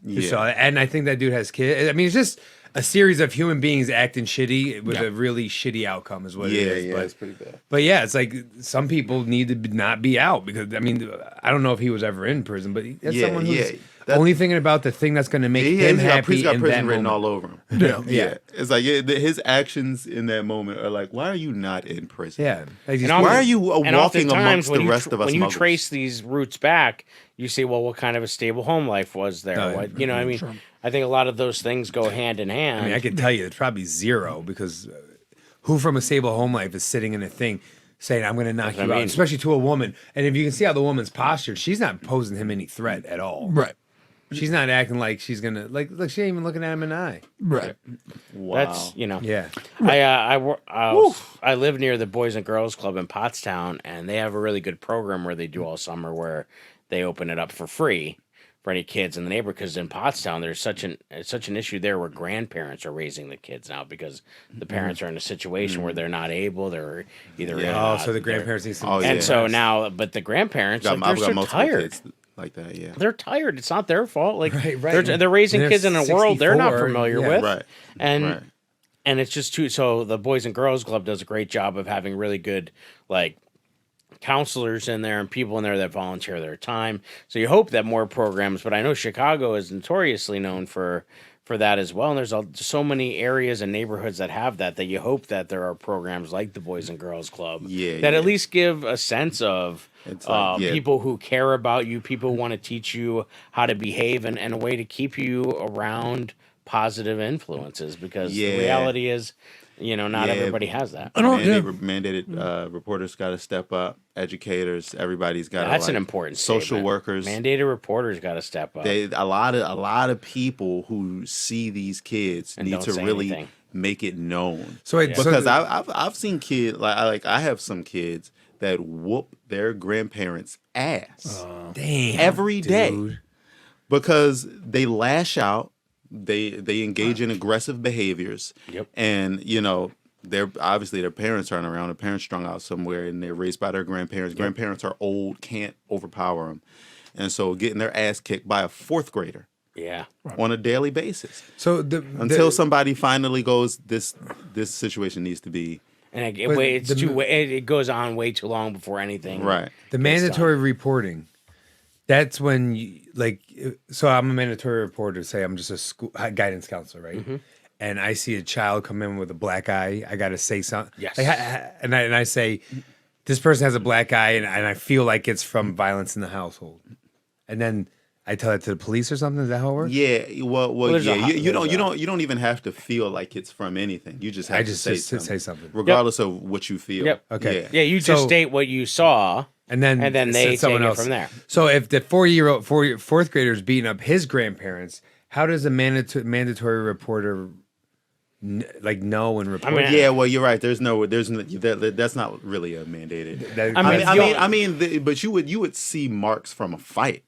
Yeah. it, and I think that dude has kids. I mean, it's just a series of human beings acting shitty with a really shitty outcome, is what Yeah, it is. yeah, But, it's pretty bad. but yeah, it's like some people need to not be out because I mean, I don't know if he was ever in prison, but that's Yeah, someone who's yeah. That- only thinking about the thing that's going to make He him he's got, happy he's got in prison that written moment. all over him. Yeah. Yeah, it's like his actions in that moment are like, why are you not in prison? Yeah, like, And just- Why are you And walking oftentimes amongst when the you rest of us? when you smugglers? trace these roots back, you say, well, what kind of a stable home life was there? Oh, yeah. What, you know, what I mean, I think a lot of those things go hand in hand. I mean, I can tell you it's probably zero because who from a stable home life is sitting in a thing saying, I'm going to knock That's what you I out, mean. especially to a woman. And if you can see how the woman's postured, she's not posing him any threat at all. Right. She's not acting like she's going to, like, look, she ain't even looking at him in the eye. Right. Wow. That's Yeah. I live near the Boys and Girls Club in Pottstown, and they have a really good program where they do all summer where they open it up for free for any kids in the neighborhood. Because in Pottstown, there's such an issue there where grandparents are raising the kids now because the parents are in a situation where they're not able. They're either Oh, so the grandparents need some. Oh, yeah. and so now, but the grandparents I've got they're so multiple tired. kids like that. Yeah. They're tired. It's not their fault. Like Right, right. they're raising They're kids in a world they're not 64, familiar yeah. with, Right. and Right. and it's just too. So the Boys and Girls Club does a great job of having really good like counselors in there and people in there that volunteer their time. So you hope that more programs. But I know Chicago is notoriously known for that as well. And there's so many areas and neighborhoods that have that you hope that there are programs like the Boys and Girls Club Yeah, that yeah. at least give a sense of It's like, yeah. people who care about you, people who want to teach you how to behave and a way to keep you around positive influences because the Yeah. reality is, not Yeah. everybody has that. I don't. Yeah. Mandated reporters got to step up. Educators, everybody's got to. That's an important social statement. workers. Mandated reporters got to step up. A lot of people who see these kids And need don't to say really anything. make it known. So wait, Because so I've seen kids I have some kids that whoop their grandparents' ass damn, every day dude. because they lash out. They engage in aggressive behaviors. Yep. And they're obviously their parents aren't around. Their parents strung out somewhere, and they're raised by their grandparents. Yep. Grandparents are old, can't overpower them, and so getting their ass kicked by a fourth grader Yeah. on a daily basis So until somebody finally goes, this situation needs to be And But it goes on way too long before anything. right. the mandatory reporting. That's when you like. So I'm a mandatory reporter. Say I'm just a school guidance counselor, right? Mm-hmm. And I see a child come in with a black eye. I got to say something. Yes. Like, and I say, this person has a black eye, and I feel like it's from violence in the household. And then I tell it to the police or something. Is that how it works? Yeah, well, there's yeah. a- You there's you don't even have to feel like it's from anything. You just have I to just say just say something. regardless of what you feel. Yep. Okay. Yeah. Yeah, you just So- state what you saw, And then they take someone it else from there. So if the fourth grader is beating up his grandparents, how does a mandatory reporter know and report? mean, Yeah, well, you're right. There's that's not really a mandated. That- I mean, But you would see marks from a fight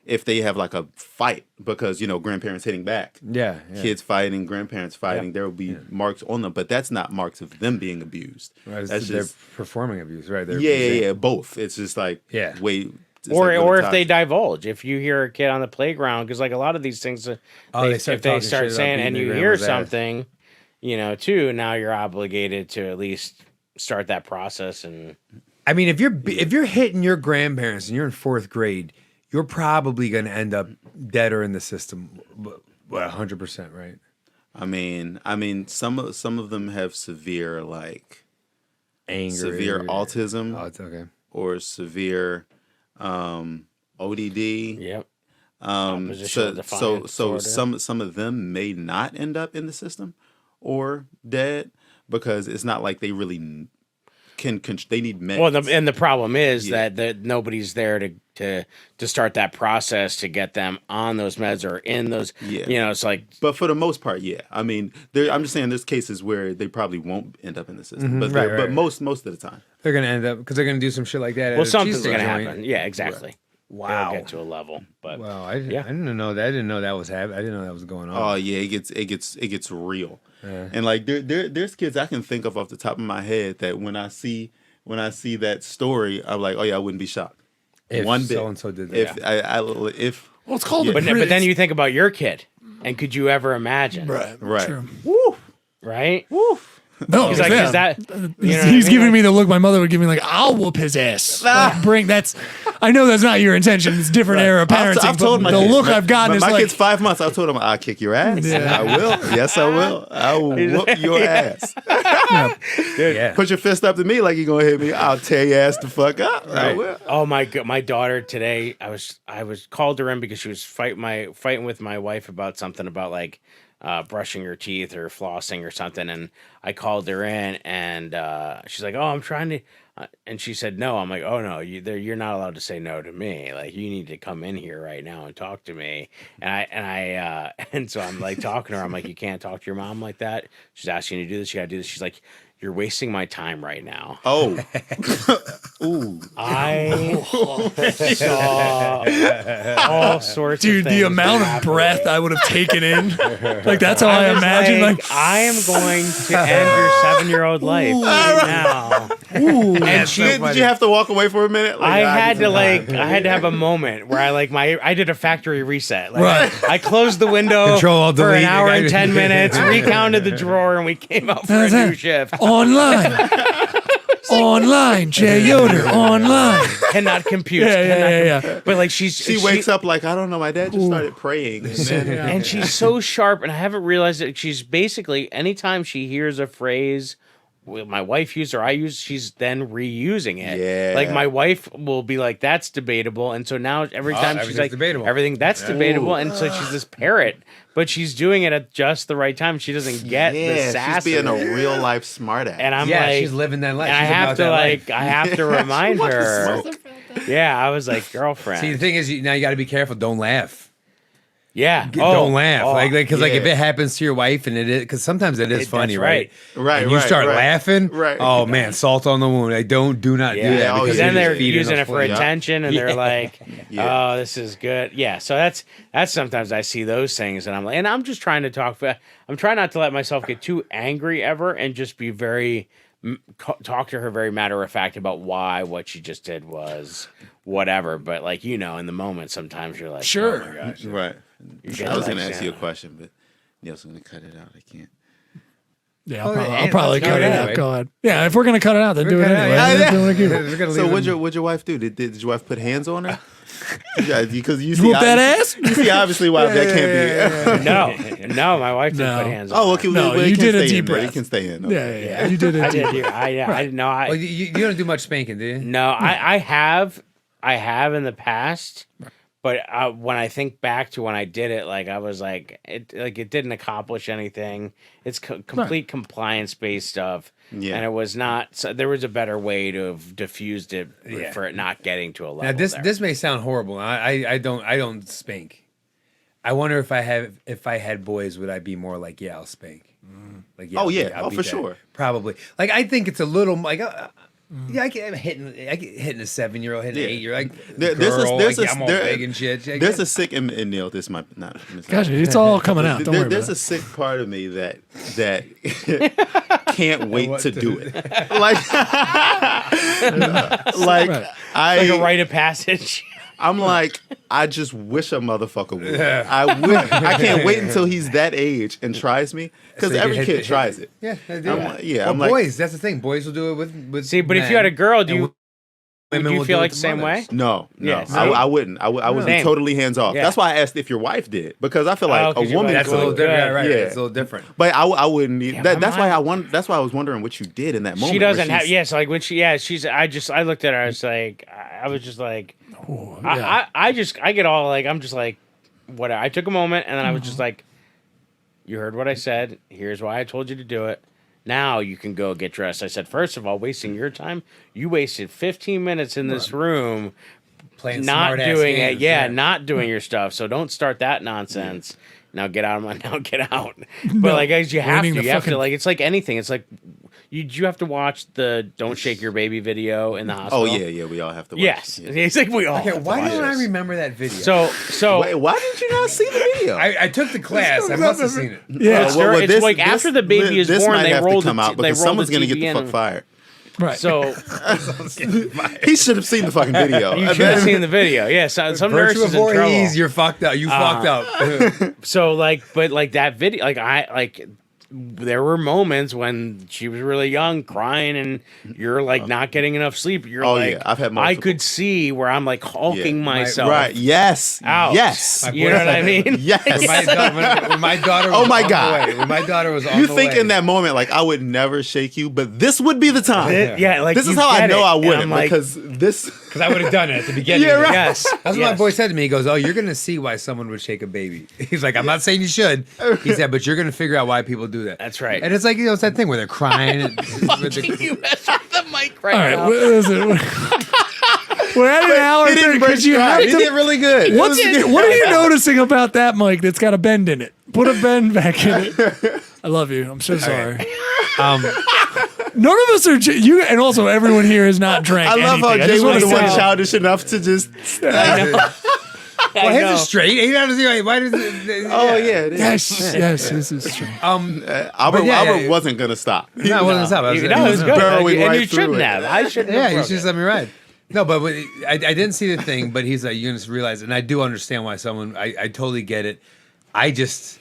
if they have like a fight because grandparents hitting back, yeah. kids fighting, grandparents fighting. There will be marks on them, but that's not marks of them being abused. Right, That's they're just performing abuse, right? They're yeah, both. It's just like Yeah. wait. or if they divulge, if you hear a kid on the playground, because like a lot of these things, they if start they talking start shit about saying beating and their you hear grandma's ass. something, too, now you're obligated to at least start that process. And I mean, if you're hitting your grandparents and you're in fourth grade, you're probably going to end up dead or in the system. 100%, right? I mean, some of them have severe Anger, severe autism Oh, it's okay. or severe ODD. yep, So Oppositional defiant so disorder. some of them may not end up in the system or dead, because it's not like they really can they need meds. Well, and the problem is that nobody's there to start that process to get them on those meds or in those. Yeah. You know, it's like. But for the most part, yeah. I mean, I'm just saying there's cases where they probably won't end up in the system, but Right. most of the time. They're gonna end up because they're gonna do some shit like that. Well, something's going to happen. Yeah, exactly. Wow. They'll get to a level, but Wow, I didn't know that. I didn't know that was happening. I didn't know that was going on. Oh yeah, it gets real. And like there's kids I can think of off the top of my head that when I see that story, I'm like, oh yeah, I wouldn't be shocked. If One bit. so and so did that. If Well, it's called Yeah. the but then you think about your kid, and could you ever imagine? right. True. Right? No, He's like, yeah. is that? You know what I He's mean? giving Like, me the look my mother would give me, like, I'll whoop his ass. Like, that's. I know that's not your intention. It's different era of parenting. I've told but my the kids, look I've gotten is my like, kid's 5 months. I told him I'll kick your ass. Yeah. I will. Yes, I will. I will whoop your ass. Yeah. Put your fist up to me like you're gonna hit me. I'll tear your ass the fuck up. I Right. will. Oh my god, my daughter today. I was called her in because she was fighting with my wife about something about like brushing her teeth or flossing or something, and I called her in, and she's like, "Oh, I'm trying to," and she said, "No." I'm like, "Oh no, you're not allowed to say no to me. Like you need to come in here right now and talk to me." And so I'm like talking to her. I'm like, "You can't talk to your mom like that. She's asking you to do this. You gotta do this." She's like, "You're wasting my time right now." Oh. Ooh. I saw all sorts dude, of things. the amount of happening. breath I would have taken in. Like, that's how I was imagine. Like, I am going to end your 7-year-old life right now. And did you have to walk away for a minute? Like, I I had get to I had to have a moment where I did a factory reset. Like, Right. I closed the window Control, Alt, for an delete. hour and 10 minutes, recounted the drawer, and we came out for a new shift. Online, Jay Yoder, online. Cannot compute. Yeah. But like She wakes up like, I don't know, my dad just started praying. And then, And she's so sharp, and I haven't realized that she's basically anytime she hears a phrase my wife used or I used, she's then reusing it. Yeah. Like my wife will be like, "That's debatable," and so now every time she's everything's like, debatable. "Everything that's debatable," and so she's this parrot, but she's doing it at just the right time. She doesn't get the yeah, sass. she's being of a it. real life smartass. And I'm Yeah, like, she's living that life. and I She's have about to that like, life. I have to remind wants to her. smoke. Yeah, I was like, girlfriend. See, the thing is, now you got to be careful. Don't laugh. Yeah. Don't laugh, like because like if yeah. it happens to your wife and it is because sometimes it is funny, that's right? Right, And you right, start right. laughing, Right. Oh man, salt on the wound. Like do not do Yeah. that Oh, because yeah. Then you're they're just feeding using those it for flames. attention, and they're like, Yeah. "Oh, this is good." Yeah. So that's sometimes I see those things, and I'm like, and I'm just trying to talk. I'm trying not to let myself get too angry ever, and just be very talk to her very matter of fact about why what she just did was whatever. But like in the moment, sometimes you're like, Sure. oh my gosh. Right. get I was like going to ask that. you a question, but Neil's going to cut it out. I can't. Yeah, Oh, I'll and probably let's cut do it it out. anyway. Go ahead. Yeah, if we're gonna cut it out, then do it cut it out, anyway. yeah. That's the only key. We're gonna So leave it- what'd your wife do? Did your wife put hands on her? Because you Whoop that ass? You see, obviously, why that can't be. No, my wife didn't No. put hands on. Oh, her. okay. No, well, you can did a stay deep in there. breath. You can stay in. Yeah. You did it. I did. I didn't know. Well, you don't do much spanking, do you? No, I have in the past, but when I think back to when I did it, like I was like it didn't accomplish anything. It's complete compliance based stuff, Yeah. and it was not. So there was a better way to have diffused it for it not getting to a level. Now this there. this may sound horrible. I don't spank. I wonder if I had boys, would I be more like I'll spank? Like Oh, I'll yeah. beat- I'll Oh, beat for that. sure. Probably. Like I think it's a little like. I get hitting a 7-year-old, hitting an Yeah. 8-year-old. Like, There's I'm all big and shit. There's a sick and Neil. This might not. Gotcha. It's all coming out. Don't worry about There's it. a sick part of me that can't wait to do it. Like, Right. like a rite of passage. I'm like, I just wish a motherfucker would. I can't wait until he's that age and tries me, because So you every hit kid the- tries it. Yeah, they do. I'm like- yeah, Well, I'm like- boys, that's the thing. Boys will do it with See, but if you men, had a girl, and would women you will feel do it like to the same mothers. way? No, Yeah, no, see? I wouldn't. I would be Same. totally hands off. Yeah. That's why I asked if your wife did, because I feel like Oh, a 'cause you're woman like, That's a little could. different, Good. right? Yeah. It's a little different. But I wouldn't. Need, Yeah, that's my why mom- That's why I was wondering what you did in that moment. She where doesn't have. she's- Yes, like when she's. I looked at her. I was like, I was just like, yeah. I get all like, I'm just like, what? I took a moment and then I was just like, you heard what I said. Here's why I told you to do it. Now you can go get dressed. I said, first of all, wasting your time. You wasted 15 minutes in this room Playing not smart-ass doing games, it. Yeah, not doing your stuff. So don't start that nonsense. Now get out of my. Now get out. But like, guys, you have to. winning the You have to. fucking- Like, it's like anything. It's like you have to watch the "Don't Shake Your Baby" video in the Oh hospital. yeah, we all have to watch Yes, it. it's like we all. Okay, have to why watch don't I this. remember that video? So Wait, why did you not see the video? I took the class. I must have seen it. Yeah. It's like after the baby is this born, might they have roll to come the out they because roll someone's the gonna get TV the in. fuck fired. Right. So He should have seen the fucking video. you should have seen the video. Yeah, some nurse is in trouble. Voorhees, you're fucked up. You fucked up. So but that video, there were moments when she was really young, crying, and you're like not getting enough sleep. You're Oh, like, yeah, I've had I multiple. could see where I'm like hulking Yeah. myself. Right? Yes. Out. Yes. My You boy know what said I mean? When my daughter was Oh my on God. the way, when my daughter was on You the think way, in that moment, like I would never shake you, but this would be the time. Yeah, like This is you how I get know it, I and wouldn't I'm like, because this. because I would have done it at the beginning. Yeah, of it. right. yes, That's what yes. my boy said to me. He goes, "Oh, you're gonna see why someone would shake a baby." He's like, "I'm not saying you should." He said, "But you're gonna figure out why people do that." That's right. And it's like it's that thing where they're crying. And, with the- You mess with the mic right All right. now. Listen, we're at an hour. He didn't break Because you stride. have He to. did really good. What are you noticing about that mic that's got a bend in it? Put a bend back in it. I love you. I'm so sorry. None of us are you, and also everyone here has not drank. I love how anything. Jay just was wanna the one say- childish enough to just. well, his know. is straight. He doesn't see why does it? Oh yeah. It is. Yes, this is true. Albert, yeah, Albert yeah. wasn't gonna stop. No, I wasn't stop. I was, No, it was good. burrowing And right you through shouldn't it. have. I shouldn't Yeah, have. you broke should just it. let me ride. No, but I didn't see the thing. But he's like, you're gonna realize, and I do understand why someone. I totally get it. I just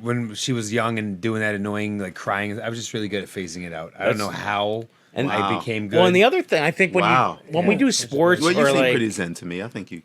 when she was young and doing that annoying like crying. I was just really good at phasing it out. I don't know how And- I Wow. became good. Well, and the other thing, I think Wow. when we do sports Well, you or seem like pretty zen to me. I think you.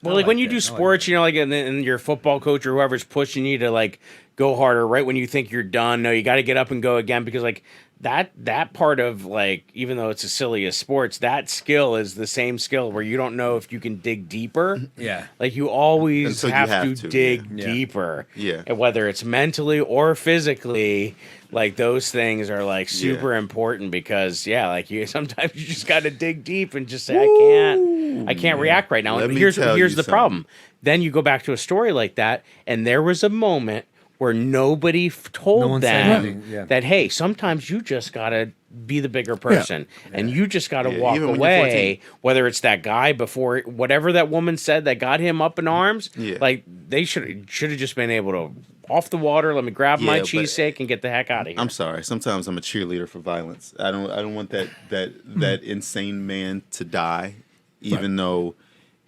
well, like when you that. do I like sports, you know, like and your football coach or whoever's pushing you to like go harder right when you think you're done. No, you got to get up and go again because like that part of like even though it's the silliest sports, that skill is the same skill where you don't know if you can dig deeper. yeah. Like you always Until you have, have to to, dig yeah. deeper. Yeah. And whether it's mentally or physically, like those things are like super important because like you sometimes you just got to dig deep and just say I can't react right now. Let And me here's tell the you something. problem. Then you go back to a story like that and there was a moment where nobody told one said them anything, yeah. that hey, sometimes you just got to be the bigger person and you just got to Yeah, walk even when you're away, whether it's that guy before whatever that woman said that got him up in arms. Yeah. Like they should have just been able to off the water. Let me grab my Yeah, but- cheesesteak and get the heck out of here. I'm sorry. Sometimes I'm a cheerleader for violence. I don't want that insane man to die, even though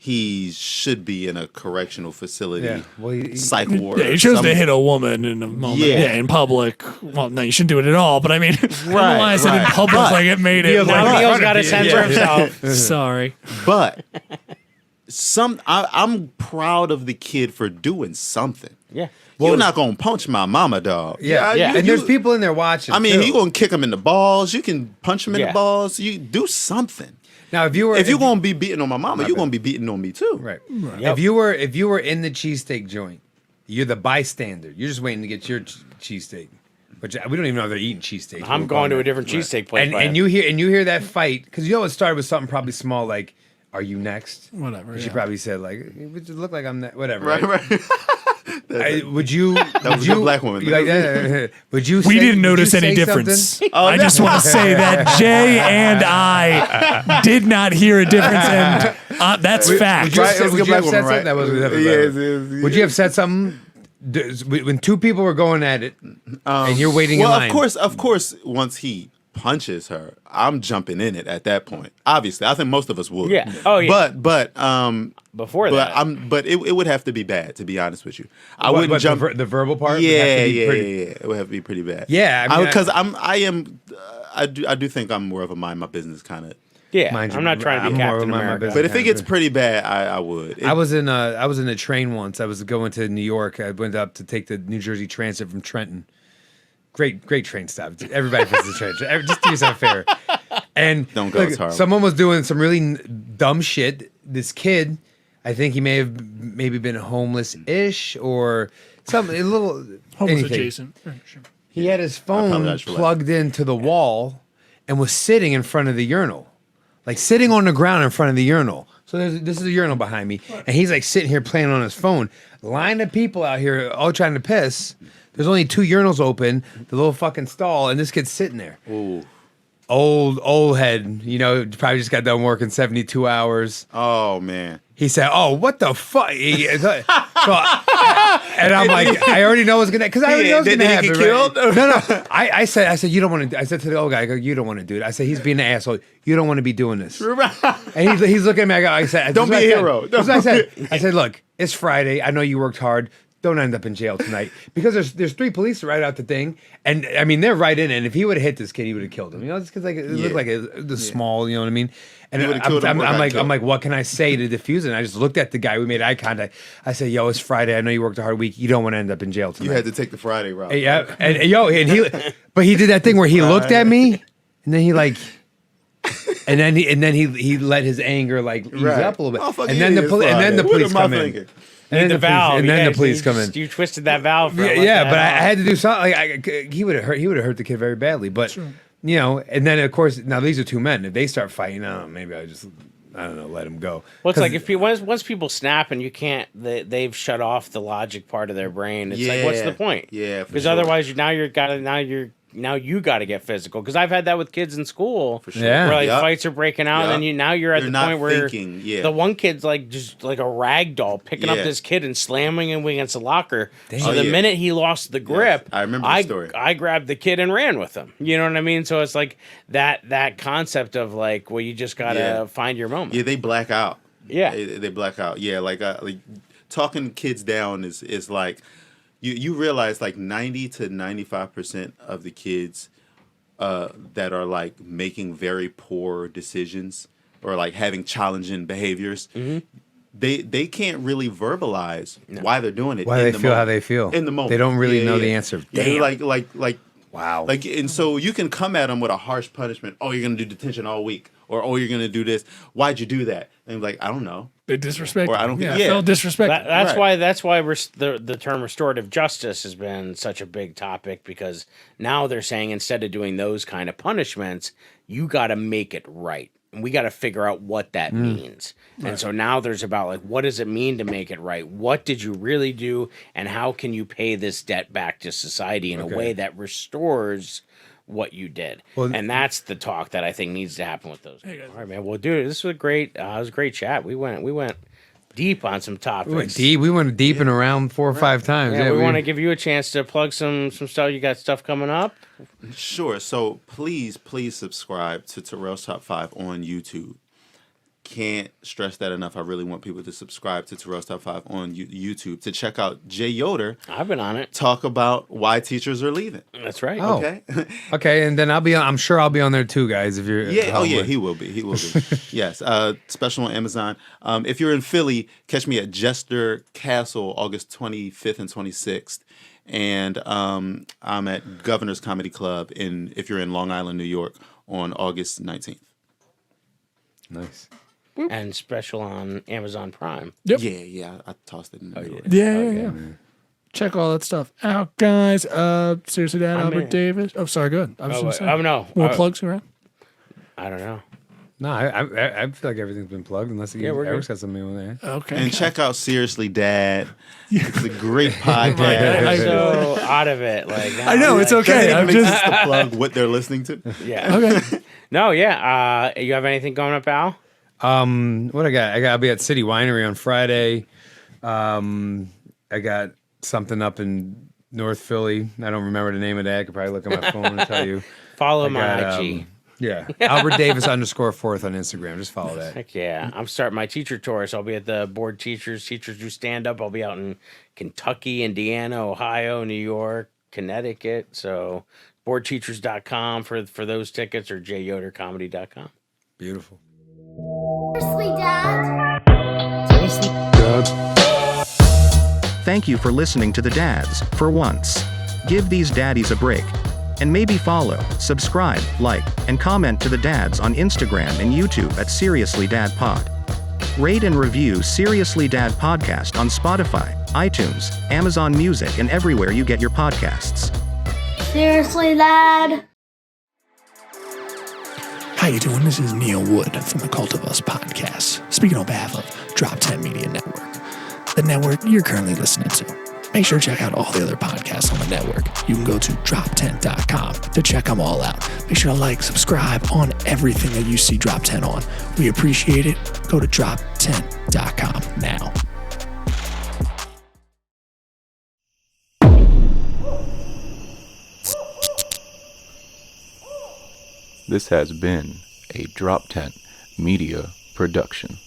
he should be in a correctional facility, Yeah. Well, psych ward. Yeah, he chose to hit a woman in a moment. Yeah. Yeah, in public. Well, no, you shouldn't do it at all. But I mean, I don't know why I said in right. public But- like it made it. now like- Neil's got a sense for himself. Sorry. But I'm proud of the kid for doing something. Yeah. You're not gonna punch my mama, dog. yeah. Yeah. And there's people in there watching. I mean, too. you gonna kick him in the balls. You can punch him in Yeah. the balls. You do something. now if you were If you're gonna be beating on my mama, you're gonna be beating on me too. right. Yep. If you were in the cheesesteak joint, you're the bystander. You're just waiting to get your cheesesteak. Which we don't even know if they're eating cheesesteaks. I'm going to a different cheesesteak place. and you hear that fight because you know it started with something probably small like, "Are you next?" Whatever. She yeah. probably said like, "It would look like I'm next." Whatever. Right, right. Would you? was would a you, good black woman. Would you? We say- didn't would you notice any say difference. something? I just want to say that Jay and I did not hear a difference, and that's fact. Would you have Right, it was said, a would good you have black said woman, something? That was right? Yes, yes, Would you have said something when two people were going at it and you're waiting in Well, line? of course, once he punches her, I'm jumping in it at that point. Obviously, I think most of us would. Yeah. Oh, yeah. But Before but that. but it would have to be bad, to be honest with you. I What, wouldn't jump. the verbal part. would have Yeah, to be yeah, pretty- yeah. It would have to be pretty bad. Yeah, I mean, because I do think I'm more of a mind my business kind of. Yeah, Mind you, I'm not trying to I'm be more Captain of a mind my America. business. But if it gets pretty bad, I would. I was in a train once. I was going to New York. I went up to take the New Jersey Transit from Trenton. Great train stop. Everybody puts the train. Just do yourself a favor. And Don't go as hard. someone was doing some really dumb shit. This kid, I think he may have maybe been homeless-ish or something. A little Homeless anything. adjacent. Right, sure. He had his phone apologize for plugged into the wall and was sitting in front of the urinal. Like sitting on the ground in front of the urinal. So this is a urinal behind me. And he's like sitting here playing on his phone. Line of people out here all trying to piss. There's only 2 urinals open, the little fucking stall, and this kid's sitting there. Ooh. Old head, you know, probably just got done working 72 hours. Oh man. He said, "Oh, what the fuck?" And I'm like, I already know what's gonna, because I already know what's gonna happen. Did he get killed? Right? No. I said, you don't want to. I said to the old guy, I go, you don't want to do it. I said, he's being an asshole. You don't want to be doing this. And he's looking at me. I said, don't be a hero. I said, look, it's Friday. I know you worked hard. Don't end up in jail tonight, because there's 3 police right out the thing, and I mean they're right in it. And if he would have hit this kid, he would have killed him. You know, it's because like it looked like the small. You know what I mean? And I'm like, what can I say to defuse it? And I just looked at the guy. We made eye contact. I said, yo, it's Friday. I know you worked a hard week. You don't want to end up in jail tonight. You had to take the Friday route. Yeah, and but he did that thing where he looked at me, and then he like. And then he let his anger like ease up a little bit, and then the police come in. And the valve, and then the police come in. You twisted that valve. But I had to do something. Like he would have hurt the kid very badly. But you know, and then of course now these are 2 men. If they start fighting, maybe I don't know, let them go. Well, it's like if once people snap and you can't, they've shut off the logic part of their brain. It's like, what's the point? Yeah, because otherwise now you got to get physical. Because I've had that with kids in school. For sure. Yeah. Where like fights are breaking out, and then you're at the point where the one kid's like just like a rag doll picking up this kid and slamming him against the locker. Damn. So the minute he lost the grip, I remember the story. I grabbed the kid and ran with him. You know what I mean? So it's like that concept of like, well, you just gotta find your moment. Yeah, they black out. Yeah, they black out. Yeah, like talking kids down is like. You realize like 90 to 95% of the kids that are like making very poor decisions or like having challenging behaviors, they can't really verbalize why they're doing it. Why they feel how they feel in the moment. They don't really know the answer. Damn. Like wow. Like, and so you can come at them with a harsh punishment. Oh, you're gonna do detention all week, or oh, you're gonna do this. Why'd you do that? And I'm like, I don't know. They disrespect. Or I don't. I felt disrespect. That's why the term restorative justice has been such a big topic, because now they're saying instead of doing those kind of punishments, you got to make it right. And we got to figure out what that means. And so now there's about like, what does it mean to make it right? What did you really do? And how can you pay this debt back to society in a way that restores what you did? Well, and that's the talk that I think needs to happen with those. All right, man. Well, dude, this was a great, chat. We went deep on some topics. We went deep and around 4 or 5 times. Yeah, we want to give you a chance to plug some stuff. You got stuff coming up? Sure. So please subscribe to Terrell's Top 5 on YouTube. Can't stress that enough. I really want people to subscribe to Terrell's Top 5 on YouTube, to check out Jay Yoder. I've been on it. Talk about why teachers are leaving. That's right. Oh. Okay. Okay, and then I'm sure I'll be on there too, guys. If you're he will be. Yes. Special on Amazon. If you're in Philly, catch me at Jester Castle August 25th and 26th. And I'm at Governor's Comedy Club if you're in Long Island, New York, on August 19th. Nice. And special on Amazon Prime. Yep. Yeah. I tossed it in the middle. Yeah. Check all that stuff out, guys. Seriously, Dad, Albert Davis. Oh, sorry, good. I was just saying. No. More plugs around? I don't know. No, I feel like everything's been plugged, unless Eric's got something on there. Okay. And check out Seriously Dad. It's a great podcast. I'm so out of it. Like I know, it's okay. I'm just to plug what they're listening to. Yeah. Okay. No, yeah. You have anything going up, Al? What I got? I'll be at City Winery on Friday. I got something up in North Philly. I don't remember the name of that. I could probably look at my phone and tell you. Follow my IG. Yeah. Albert Davis _4th on Instagram. Just follow that. Heck yeah. I'm starting my teacher tour, so I'll be at the Board Teachers do stand-up. I'll be out in Kentucky, Indiana, Ohio, New York, Connecticut. So boardteachers.com for those tickets, or jyodercomedy.com. Beautiful. Seriously, Dad? Thank you for listening to the Dads. For once, give these daddies a break. And maybe follow, subscribe, like, and comment to the Dads on Instagram and YouTube at Seriously Dad Pod. Rate and review Seriously Dad Podcast on Spotify, iTunes, Amazon Music, and everywhere you get your podcasts. Seriously, Dad? How you doing? This is Neil Wood from the Cult of Us podcast, speaking on behalf of Drop 10 Media Network, the network you're currently listening to. Make sure to check out all the other podcasts on the network. You can go to drop10.com to check them all out. Make sure to like, subscribe on everything that you see Drop 10 on. We appreciate it. Go to drop10.com now. This has been a Drop Tent Media production.